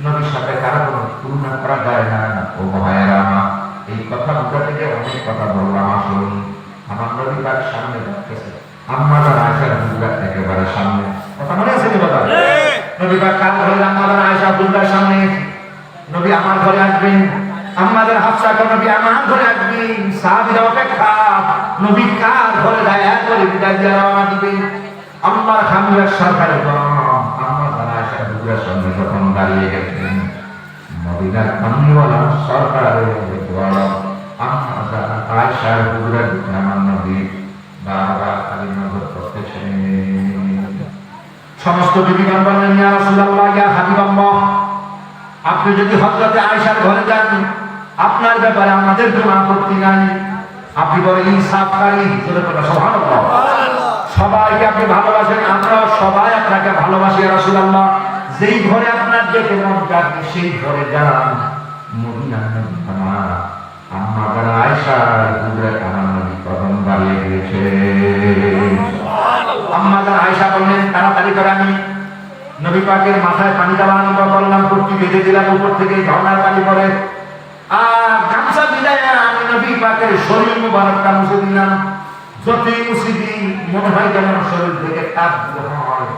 নবীর সাথে কারো কোনো তুলনা করা যায় না। ও ভাইয়েরা আমার, এই কথা মুখে থেকে অনেক কথা বললাম, আসুন আমার নবী পাক সামনে যাচ্ছে, আম্মা জান আয়েশা হুজুরাত একেবারে সামনে। কথা মনে আছে কি কথা? নবী পাক কাল ঘরে আম্মা জান আয়েশা হুজুরাত সামনে, নবী আমার ঘরে আসবেন, আমাদের হাফসা কো নবী আমার ঘরে আসবেন। সাহাবীরা অপেক্ষা, নবী কার ঘরে যায় করে বিদায় দিয়ে রওনা দিবেন। আম্মার খামিয়ার সরকার আম্মা জান আয়েশা হুজুরাত সামনে যখন দাঁড়িয়ে গেছেন, মদিনার কামলিওয়ালা সরকারের দোয়া আম্মা জান আয়েশা হুজুরাত আমার নবী বারবার খালি নজর করতেছেন। সমস্ত বিবিগণ বললেন, ইয়া রাসূলুল্লাহ, ইয়া হাবিবাল্লাহ, আপনি যদি হযরত আয়েশার ঘরে যান, আপনার ব্যাপারে আমাদের কোনো আপত্তি নাই। আপনি বলেন ইনসাফকারী। সুবহানাল্লাহ। সবাইকে আপনি ভালোবাসেন, আমরাও সবাই আপনাকে ভালোবাসি ইয়া রাসূলুল্লাহ। যেই ঘরে আপনার যেতে মন চায় সেই ঘরে যান। মদিনার নবী আমার আম্মা জান আয়েশা হুজুরাত আমার নবী কদম দাঁড়িয়ে গিয়েছে। আম্মা জান আয়েশা বললেন, তাড়াতাড়ি করে আমি নবী পাকের মাথায় পানি দেওয়া আরম্ভ করলাম, পট্টি বেঁধে দিলাম, উপর থেকে ঝর্ণার পানি পড়ে, আর গামছা বিদায় আমি নবী পাকের শরীর মুবারকটা মুছে দিলাম। যতই মুছে দিই মনে হয় যেন শরীর থেকে তাপ হয়,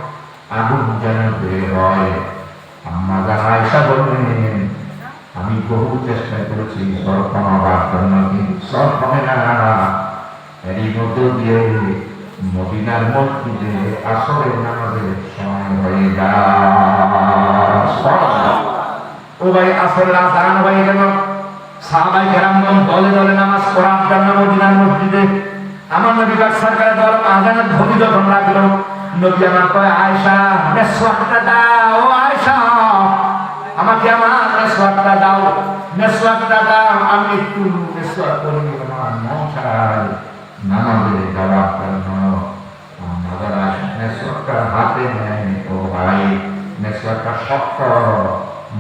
আগুন যেন বের হয়। আম্মা জান আয়েশা বললেন, আমি বহু চেষ্টা করেছি সর কমাবার জন্য, কিন্তু সর কমে না। এরই মধ্য দিয়ে মদিনার মসজিদে আসরের নামাজের সময় হয়ে যায়। ও ভাই, আসরের আযান হয়ে গেল। সাহাবায়ে কেরামগণ দলে দলে নামাজ পড়ার জন্য মদিনার মসজিদে। আমার নবী পাক সরকারের দল আযানের ধ্বনি যখন লাগলো, নবী আমার কয়, আয়েশা মেসওয়াকটা দাও, ও আয়েশা আমাকে আমার মেসওয়াকটা দাও, মেসওয়াকটা দাও, আমি একটু মেসওয়াক করে নিলাম। আমার মন চায় নামাজে যাওয়ার জন্য। মেসওয়াকটা হাতে নেয়। ও ভাই, মেসওয়াকটা শক্ত,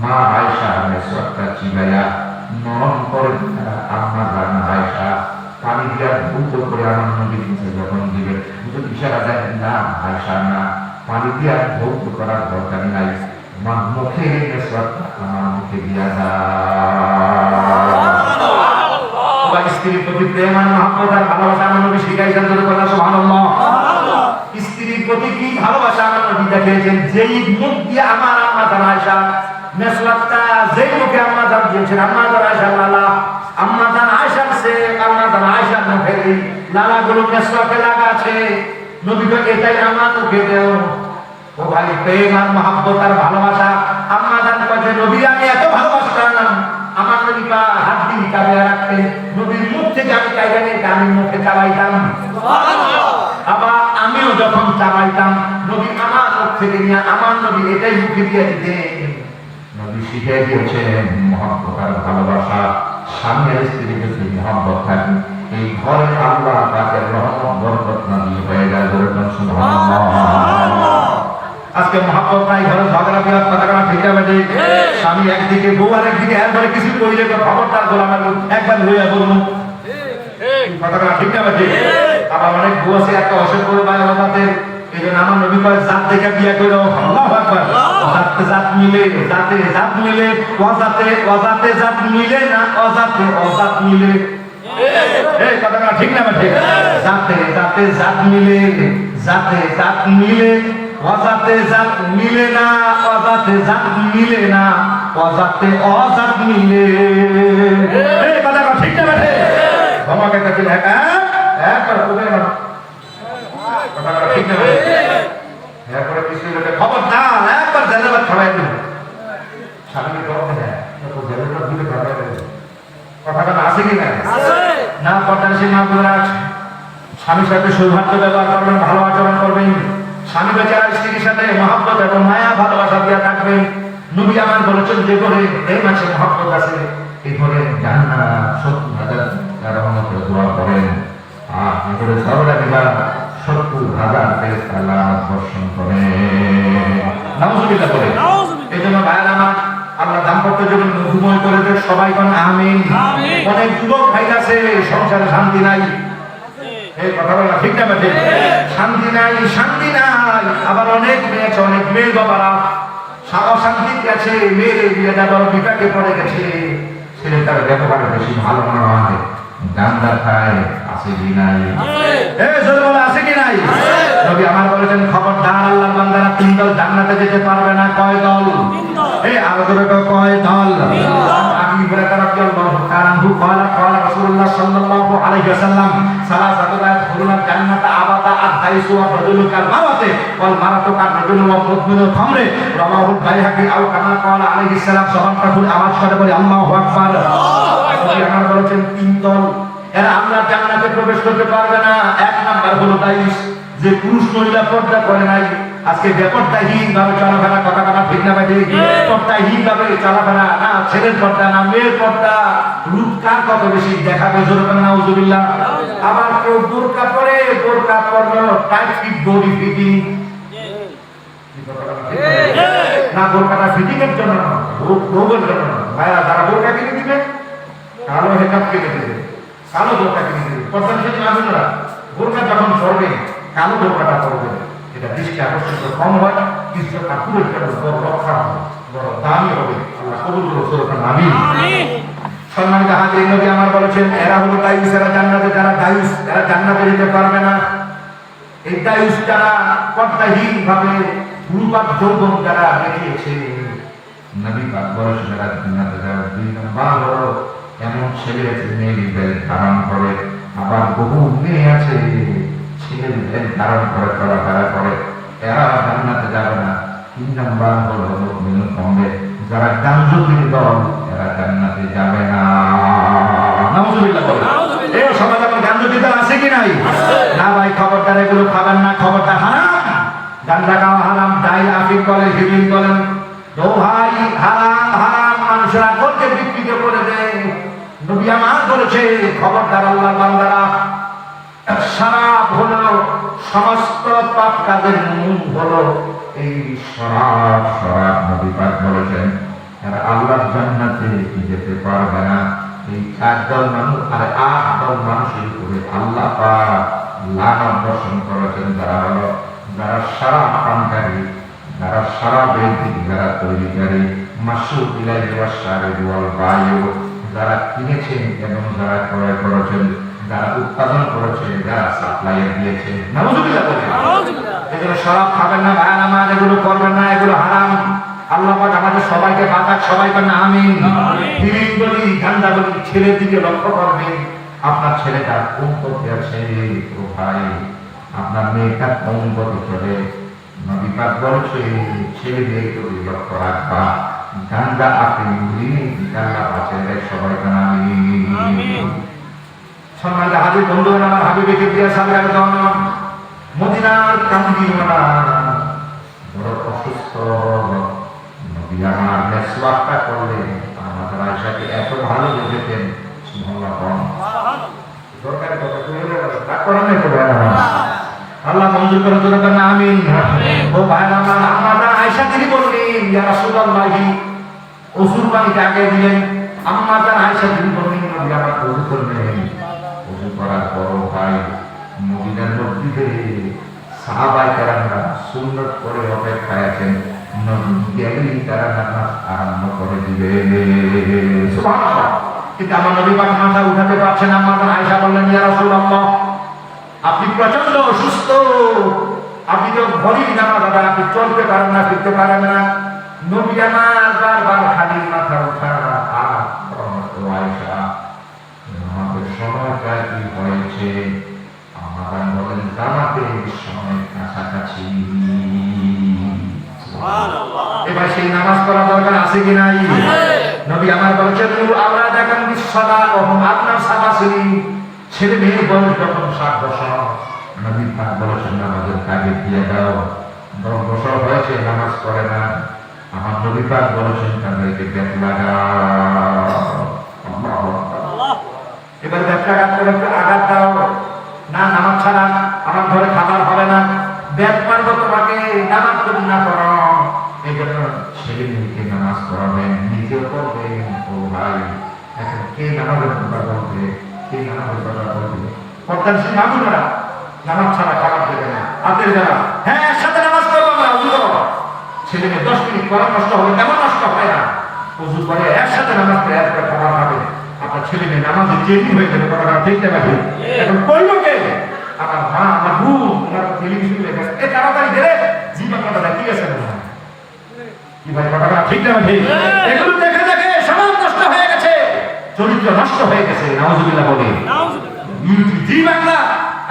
মা আয়েশা মেসওয়াকটা চিবাইয়া নরম করে আম্মা জান আয়েশা পানি দিয়া ধৌত করে আমার নবীর কাছে যখন দিবে, যদি ইশারা দেয় না আয়েশা না, পানি দিয়া ধৌত করার দরকার নাই, আমার মুখে মেসওয়াকটা আমার মুখে দিয়া যায়। স্ত্রীর প্রতি প্রেম আর মহব্বত আর ভালোবাসা আমার নবী শিখাইছেন, যদি কথা সুবহানাল্লাহ। স্ত্রীর প্রতি কি ভালোবাসা আমার নবী দেখিয়েছেন, যেই মুখ দিয়ে আমার আম্মা জান আয়েশা মেসওয়াকটা যেই মুখে আম্মা জান দিয়েছেন, আম্মা জান আয়েশা লালা, আম্মা জান আয়েশার সে আম্মা জান আয়েশার মুখে এই লালাগুলো মেসওয়াকে লাগাছে, নবী তো এটাই আমার মুখে দেও। ও ভাই, প্রেম আর মহব্বত আর ভালোবাসা। আম্মা জান কইছে, নবী আমি এত ভালোবাসতাম, আমার নবী পা হাত দিয়ে কাবিয়া রাখতেন, নবীর মুখ থেকে আমি কাইরা নিয়ে আমি মুখে চালাইতাম। আবার আমিও যখন চালাইতাম, নবী আমার মুখ থেকে নিয়ে আমার নবী এটাই মুখে দিয়ে দিতেন। নবী শিখে দিয়েছেন মহব্বত আর ভালোবাসা। স্বামী আর স্ত্রীর প্রতি মহব্বত থাকে, এই ঘরে আল্লাহ পাকের রহমত বরকত নাযিল হয়ে যায়। সুবহানাল্লাহ। আজকে মহব্বত নাই, ঘরে ঝগড়া বিবাদ, কথা কাটা ঠিক যাবে। স্বামী একদিকে, বউ আরেকদিকে, একবারে কিছু কইলে তো খবরদার গোলামের একবার হইয়া বলবো, কথা কাটা ঠিক যাবে। আবার অনেক বউ আছে একটা অসুখ করে বাইরে হঠাতে, এই জন্য আমার নবী কয় জাত দেখে বিয়ে করো। আল্লাহু আকবার। জাতে জাত মিলে, জাতে জাত মিলে, অজাতে অজাতে জাত মিলে না, অজাতে অজাত মিলে। এই কথাটা ঠিক না? ঠিক। জাতে জাতে জাত মিলে, জাতে জাত মিলে, অজাতে জাত মিলে না, অজাতে জাত মিলে না, অজাতে অজাত মিলে। এই কথাটা ঠিক না? ঠিক। আমাকে কাছে একবার খুবই না, কথাটা ঠিক না? এরপরে কিছু লোকে খবর না, একবার জেলাবাদ খাওয়াই দেবে, স্বামীকে খবর দেয়, জেলাবাদ দিলে খাওয়াই দেবে। কথাটা আছে কি না? না পটাশি না বিরাট। স্বামীর সাথে সৌভাগ্য ব্যবহার করবেন, ভালো আচরণ করবেন, স্বামী বেচারা স্ত্রীর সাথে মহব্বত এবং মায়া ভালোবাসা দিয়ে থাকবেন। নবী আমার বলেছেন, যে করে এই মাসে মহব্বত আছে, এই করে জান্নাত 70,000 রহমতের দোয়া করেন, আর এগুলো সরলা দিবা 70,000 ফেরেশতা লানত বর্ষণ করেন। নাউযুবিল্লাহ বলে। এই জন্য ভাইরা আমার, আল্লাহ দাম্পত্য জীবন মধুময় করে দেন, সবাই কোন আমিন। অনেক যুবক ভাই আছে সংসারে শান্তি নাই, এই কথা বলা ঠিক না? ঠিক। শান্তি নাই, শান্তি নাই। আবার অনেক মেয়ে আছে, অনেক মেয়ে বাবারা অশান্তিতে আছে, মেয়ের বিয়ে দেওয়ার বিপাকে পড়ে গেছে, ছেলেটার ব্যবহার বেশি ভালো মনে হয়, গান্দা খায়, আছে কি নাই? আছে কি নাই? নবী আমার বলেছেন, খবরদার আল্লাহর বান্দারা 3 দল জান্নাতে যেতে পারবে না। কয় দল? এই আরো ধরে কয় দল? আবি হুরায়রা রাদিয়াল্লাহু তাআলা আনহু قال قال رسول الله صلى الله عليه وسلم ثلاثه لا يدخلون الجنه ابدا الحيث والرجل كالمرأة والمرأة كالرجل والمدمن الخمر رواه البيهقي او كما قال عليه السلام। সবার কাছে আওয়াজ করে বলি আল্লাহু আকবার। নবী আমার বলেছেন 3 দল, এরা আল্লাহর জান্নাতে প্রবেশ করতে পারবে না। এক নাম্বার হলো দাইস, যে পুরুষ মহিলা পর্দা করে নাই। আজকে বেপরদাহীন ভাবে চলাফেরা, কথা কথা ঠিক না? ঠিক। পর্দাহীন ভাবে চলাফেরা, না ছেলের পর্দা না মেয়ের পর্দা, রূপ কার কত বেশি দেখাবে, জোরে করে নাউযুবিল্লাহ। আবার কেউ বোরকা পরে, বোরকা পরলো টাইট ফিট বডি ফিটিং, না বোরকাটা ফিটিং এর জন্য না, রোগের জন্য। ভাইরা যারা বোরকা কিনে দিবে, কালো হেকাপ কিনে দিবে, কালো বোরকা কিনে দিবে, পর্দা নিষেধ না আপনারা। বোরকা যখন পরবে, কালো বোরকাটা পরবে, এটা দৃষ্টি আকর্ষণ কম হয়, কিছু ঠাকুরের জন্য বড় রক্ষা হবে, বড় দামি হবে। আল্লাহ কবুল করুন, সুবহান আমিন। সম্মানিত হাজির, নবী আমার বলেছেন, এরা হলো দায়ুস, এরা জান্নাতে, যারা দায়ুস এরা জান্নাতে যেতে পারবে না। এই দায়ুস যারা পর্দাহীন ভাবে রূপার যৌবন যারা দেখিয়েছে, নবী পাক বলেছেন এরা জান্নাতে যাবে। 2 নম্বর হলো এমন ছেলে আছে মেয়েদের ধারণ করে, আবার বহু মেয়ে আছে ছেলেদের ধারণ করে চলাফেরা করে, এরা জান্নাতে যাবে না। 3 নম্বর হলো মুমিনুল কমবে, যারা গাঞ্জুতির দল, এরা জান্নাতে যাবে না। নাউযুবিল্লাহ বলে। এই সমাজে আমার গাঞ্জুতি দল আছে কি নাই? না ভাই, খবরদার এগুলো খাবেন না, খবরদার হারাম। গাঞ্জা খাওয়া হারাম, ডাইল আফিম বলে, হিবিল বলেন, দোহাই হারাম, হারাম। মানুষেরা করতে বিক্রি করে দেয়। নবী আমার বলেছে, খবরদার আল্লাহর বান্দারা শরাব হলো সমস্ত পাপ কাজের মূল হলো এই শরাব। শরাব নবী পাক বলেছেন আর আল্লাহর জান্নাতে যেতে পারবে না। এই 4 দল মানুষ আর 8 দল মানুষের উপরে আল্লাহ পাক লানত বর্ষণ করেছেন। যারা শরাব পানকারী, যারা শরাবের যারা তৈরিকারী, মাসুদ ইলাইহি ওয়াশারিবু ওয়াল বায়ু, যারা কিনেছেন এবং যারা ক্রয় করেছেন, যারা উৎপাদন করেছে, যারা সাপ্লাইয়ার দিয়েছে, নাউযুবিল্লাহ বলেন। এগুলো শরাব খাবেন না ভাই আমার, এগুলো করবেন না, এগুলো হারাম। আল্লাহ পাক আমাদের সবাইকে বাঁচাক, সবাই বলেন আমিন। ফিরিং বলি, গান্দা বলি, ছেলের দিকে লক্ষ্য করবেন। আপনার ছেলেটা কোন পথে আছে ও ভাই, আপনার মেয়েটা কোন পথে চলে। নবী পাক বলেছে ছেলে মেয়েকে লক্ষ্য রাখবা। গান্দা আফিম গুলি আল্লাহ বাঁচাবে, সবাই বলেন আমিন। সম্মানিত হাজির বন্ধুগণ, আমার হাবিবকে দিয়া সালাম জানান। মদিনার কামদিওয়ালা বড় অসুস্থ নবী আমার মেসওয়াকটা করলেন। আমাদের আয়েশাকে এত ভালো বুঝেছেন, সুবহানাল্লাহ। দরকার কথা কইলে তা করেন না তো ভাই আমার, আল্লাহ মঞ্জুর করে দিবেন না আমিন। ও ভাই আমার, আমাদের আয়েশা তিনি বললেন ইয়া রাসূলুল্লাহ, ওযুর পানি আগে দিলেন। আমাদের আয়েশা তিনি বললেন নবী আমার ওযু করলেন। ওযু করার পর ভাই মদিনার মসজিদে সাহাবায়ে কেরামরা সুন্নাত করে অপেক্ষায় আছেন। নবী গেলেই তারা নামাজ আরম্ভ করে দিবে, সুবহানাল্লাহ। কিন্তু আমার নবী পাক মাথা উঠাতে পারছেন না। আমাদের আয়েশা বললেন ইয়া রাসূলুল্লাহ, আপনি প্রচন্ড অসুস্থ, আপনি তো ভরি নামাজ আদায়, আপনি চলতে পারেন না, ফিরতে পারেন না। নবী আমার বারবার খালি মাথা উঠা আর আয়েশা আমাদের সময়টা কি হয়েছে? আমার বলেন জামাতে সময় কাছাকাছি। এবার সেই নামাজ পড়া দরকার আছে কি নাই? নবী আমার বলেছেন আমরা দেখেন বিশ্বদা ও আপনার সাবাসিনী, ছেলে মেয়ে বয়স যখন 7 বছর, নবী পাক বলেছেন নামাজের কাজে দিয়ে দাও। 10 বছর হয়েছে নামাজ পড়ে না, আমার নবী পাক বলেছেন তাদেরকে বেত লাগাও। এবার বেত লাগাতে একটু আঘাত দাও না, নামাজ ছাড়া আমার ঘরে খাবার হবে না, বেত মারবো তোমাকে নামাজ যদি না করো। এই জন্য ছেলে মেয়েকে নামাজ পড়াবেন, নিজেও করবেন। ও ভাই, এখন কে নামাজের কথা বলবে, কে নামাজের কথা বলবে? পর্দার সে মানুষরা নামাজ ছাড়া খাবার দেবে না। আপনার যারা হ্যাঁ একসাথে নামাজ পড়বো আমরা, উজু করো, ছেলে মেয়ে 10 মিনিট পড়া নষ্ট হবে, তেমন নষ্ট হয় না। উজু করে একসাথে নামাজ পড়ে একবার খাবার খাবে, আপনার ছেলে মেয়ে নামাজে ট্রেনিং হয়ে যাবে। কথাটা ঠিক না ভাই? এখন কইলো কে? আমার মা, আমার বোন, ওনার টেলিভিশন দেখে এ তাড়াতাড়ি দেরে জীবন কথাটা কি আছে না কি ভাই? কথাটা ঠিক না ভাই? এগুলো দেখে দেখে সমাজ নষ্ট হয়ে গেছে, চরিত্র নষ্ট হয়ে গেছে। নাউজুবিল্লাহ বলে জি বাংলা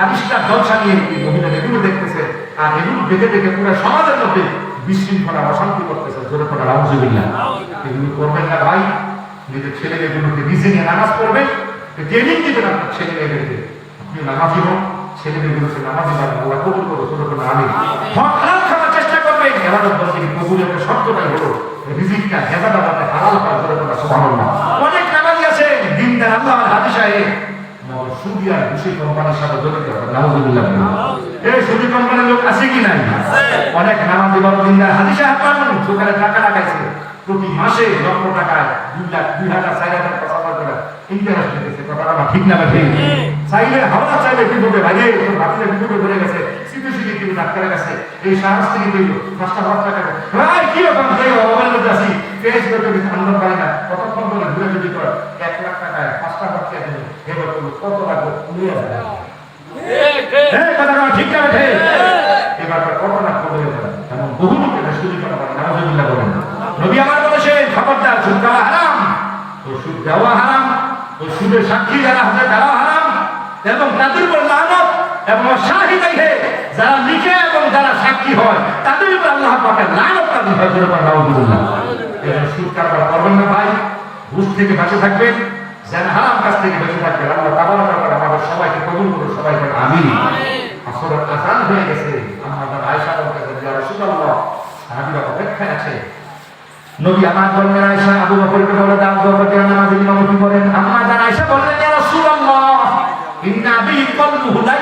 আবিষ্কার জলসা নিয়ে মহিলাদের এগুলো দেখতেছে, আর এগুলো দেখে দেখে পুরো সমাজের মধ্যে বিশৃঙ্খলা অশান্তি করতেছে। জোরে পড়া নাউজুবিল্লাহ। এগুলো করবেন না ভাই। নিজের ছেলে মেয়েগুলোকে নিজে নিয়ে নামাজ পড়বেন, ট্রেনিং দিবেন আপনার ছেলে মেয়েদেরকে। আপনি নামাজি হোক, ছেলে মেয়েগুলোকে নামাজি পাবেন, আল্লাহ কবুল করো। জোরে পড়া আমিন। হালাল খাওয়ার চেষ্টা করবেন। ইবাদত বলতে কবুলের শর্তটাই হলো রিজিকটা হেফাজত করতে হালাল পাওয়া। জোরে পড়া সুবহানাল্লাহ। অনেক নামাজি আছে দিনদার আল্লাহর হাদিস আয়ে সুদি আর ঘুষি কোম্পানির সাথে জড়িত। নাউজুবিল্লাহ। এই সুদি কোম্পানির লোক আছে কি নাই? অনেক নামাজি বড় দিনদার হাদিসে আপনার সুদের টাকা লাগাইছে, প্রতি মাসে লক্ষ টাকায় 2 লাখ 2,000 4,000 টাকা ইন্টারেস্ট দিতেছে। কথাটা ঠিক না ভাই? চাইলে হাওলা চাইলে বিপদে ভাই, তোর বাতিলে বিপদে পড়ে গেছে, সিটি কিন্তু ডাক্তারের কাছে এই সাহস থেকে দিল 5 টাকা ভাই কি রকম দেয় মোবাইল মধ্যে আসি ফেসবুকে কিছু আনন্দ পাই না, কতক্ষণ ধরে ঘুরে যদি কর 1 লাখ টাকায় 5 টাকা দিয়ে দিল, এবার কত লাগবে নিয়ে যাবে। হ্যাঁ কথাটা ঠিক না ভাই? এবার কত লাখ কমে যাবে। এমন বহু লোকের সুদি করা নাউজুবিল্লাহ বলেন। নবী আমার বলেছেন খবরদার সুদ খাওয়া হারাম, ও সুদ দেওয়া হারাম, ও সুদের সাক্ষী যারা আছে তারাও হারাম, এবং তাদের উপর লানত এবং শাহিদাই হে যারা লিখে এবং যারা সাক্ষী হয় তাদের উপর আল্লাহ পাকের লানত তাদের হজরে পর নাউজুবিল্লাহ। এর সুদ কারবার করবেন না ভাই, ঘুষ থেকে বাঁচে থাকবেন, যেন হারাম কাজ থেকে বেঁচে থাকবেন। আল্লাহ তাবারক ওয়া তাআলা আমাদের সবাইকে কবুল করুন, সবাইকে আমিন। আসরের আযান হয়ে গেছে। আমাদের আয়েশা বলতেছেন ইয়া রাসূলুল্লাহ, সাহাবীরা অপেক্ষায় আছে। নবী আমার বললেন আয়েশা আবু বকরকে বলে দাও আবু বকর নামাজে ইমামতি করেন। আম্মা জান আয়েশা বললেন ইয়া রাসূলুল্লাহ ইন্না বি কলবুহু লা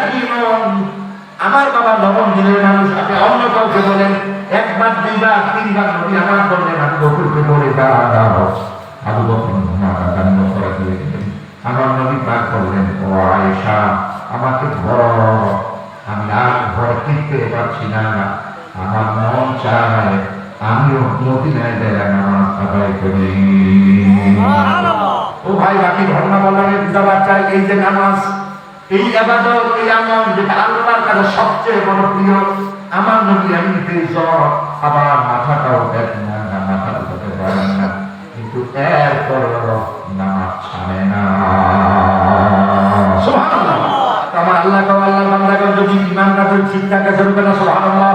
আমার বাবা নবম দিনের মানুষ, আপনি অন্য কাউকে বলেন একবার দুইবার তিনবার নবী আমার বললেন আবু বকরকে বলে দাও, আবু বকর কান্না করে দিলেন। আমার নবী পাক বললেন ও আয়েশা আমাকে ধর, আমি আর ঘর টিকতে পারছি না, আমার মন চায় আমিও মদিনায় যাই নামাজ আদায় করি। ও ভাই বাকি ঘটনা বলার বুঝাবার চাই, এই যে নামাজ, এই ইবাদত, এই আমল যেটা আল্লাহর কাছে সবচেয়ে বড় প্রিয়, আমার নবী এমনিতে জ্বর, আবার মাথাটাও দেখেন না, মাথা উঠাতে পারেন না, কিন্তু এরপর নামাজ ছাড়ে না। সুবহানাল্লাহ। আমার আল্লাহ বান্দাগণ যদি ইমানটা ঠিক থাকে চলবে না। সুবহানাল্লাহ।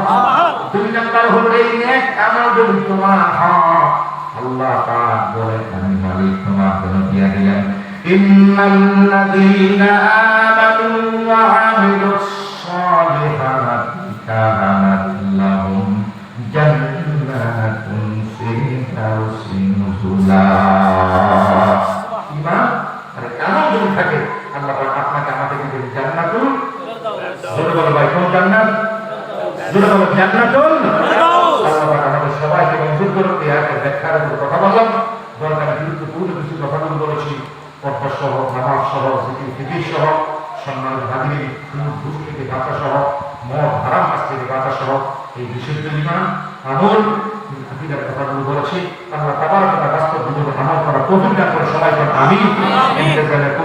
দুই নাম্বার হলো এই নেক আমল যদি তোমার হয়, আল্লাহ পাক বলে আমি মালিক তোমার জন্য দিয়ে দিলেন ইন্নাল্লাযীনা আমানু ওয়া আমিলুস সালিহাতি কানাত লাহুম জান্নাতুন ফিরদাউসি নুজুলা। ঈমান আর আমল যদি থাকে আল্লাহ পাক আপনাকে আমাদেরকে দেবেন জান্নাতুল ফিরদাউস। জোরে বলো ভাই কোন জান্নাত? জোরে বলো জান্নাতুল ফিরদাউস। আল্লাহ পাক আমাদের সবাইকে মঞ্জুর করুন। এই আয়াতের ব্যাখ্যার উপর কথা বললাম, দরকার গুরুত্বপূর্ণ কিছু কথাগুলো বলেছি, পর্দা সহ, নামাজ সহ, জিকির ফিকির সহ, সম্মানিত হাজির, ঘুষ থেকে বাঁচা সহ, মদ হারাম কাজ থেকে বাঁচা সহ, এই বিশুদ্ধ ঈমান আমল আকিদার কথাগুলো বলেছি। আল্লাহ তাবারক ওয়া তাআলা বাস্তব জীবনে আমল করা তৌফিক দান করে সবাইকে আমিন।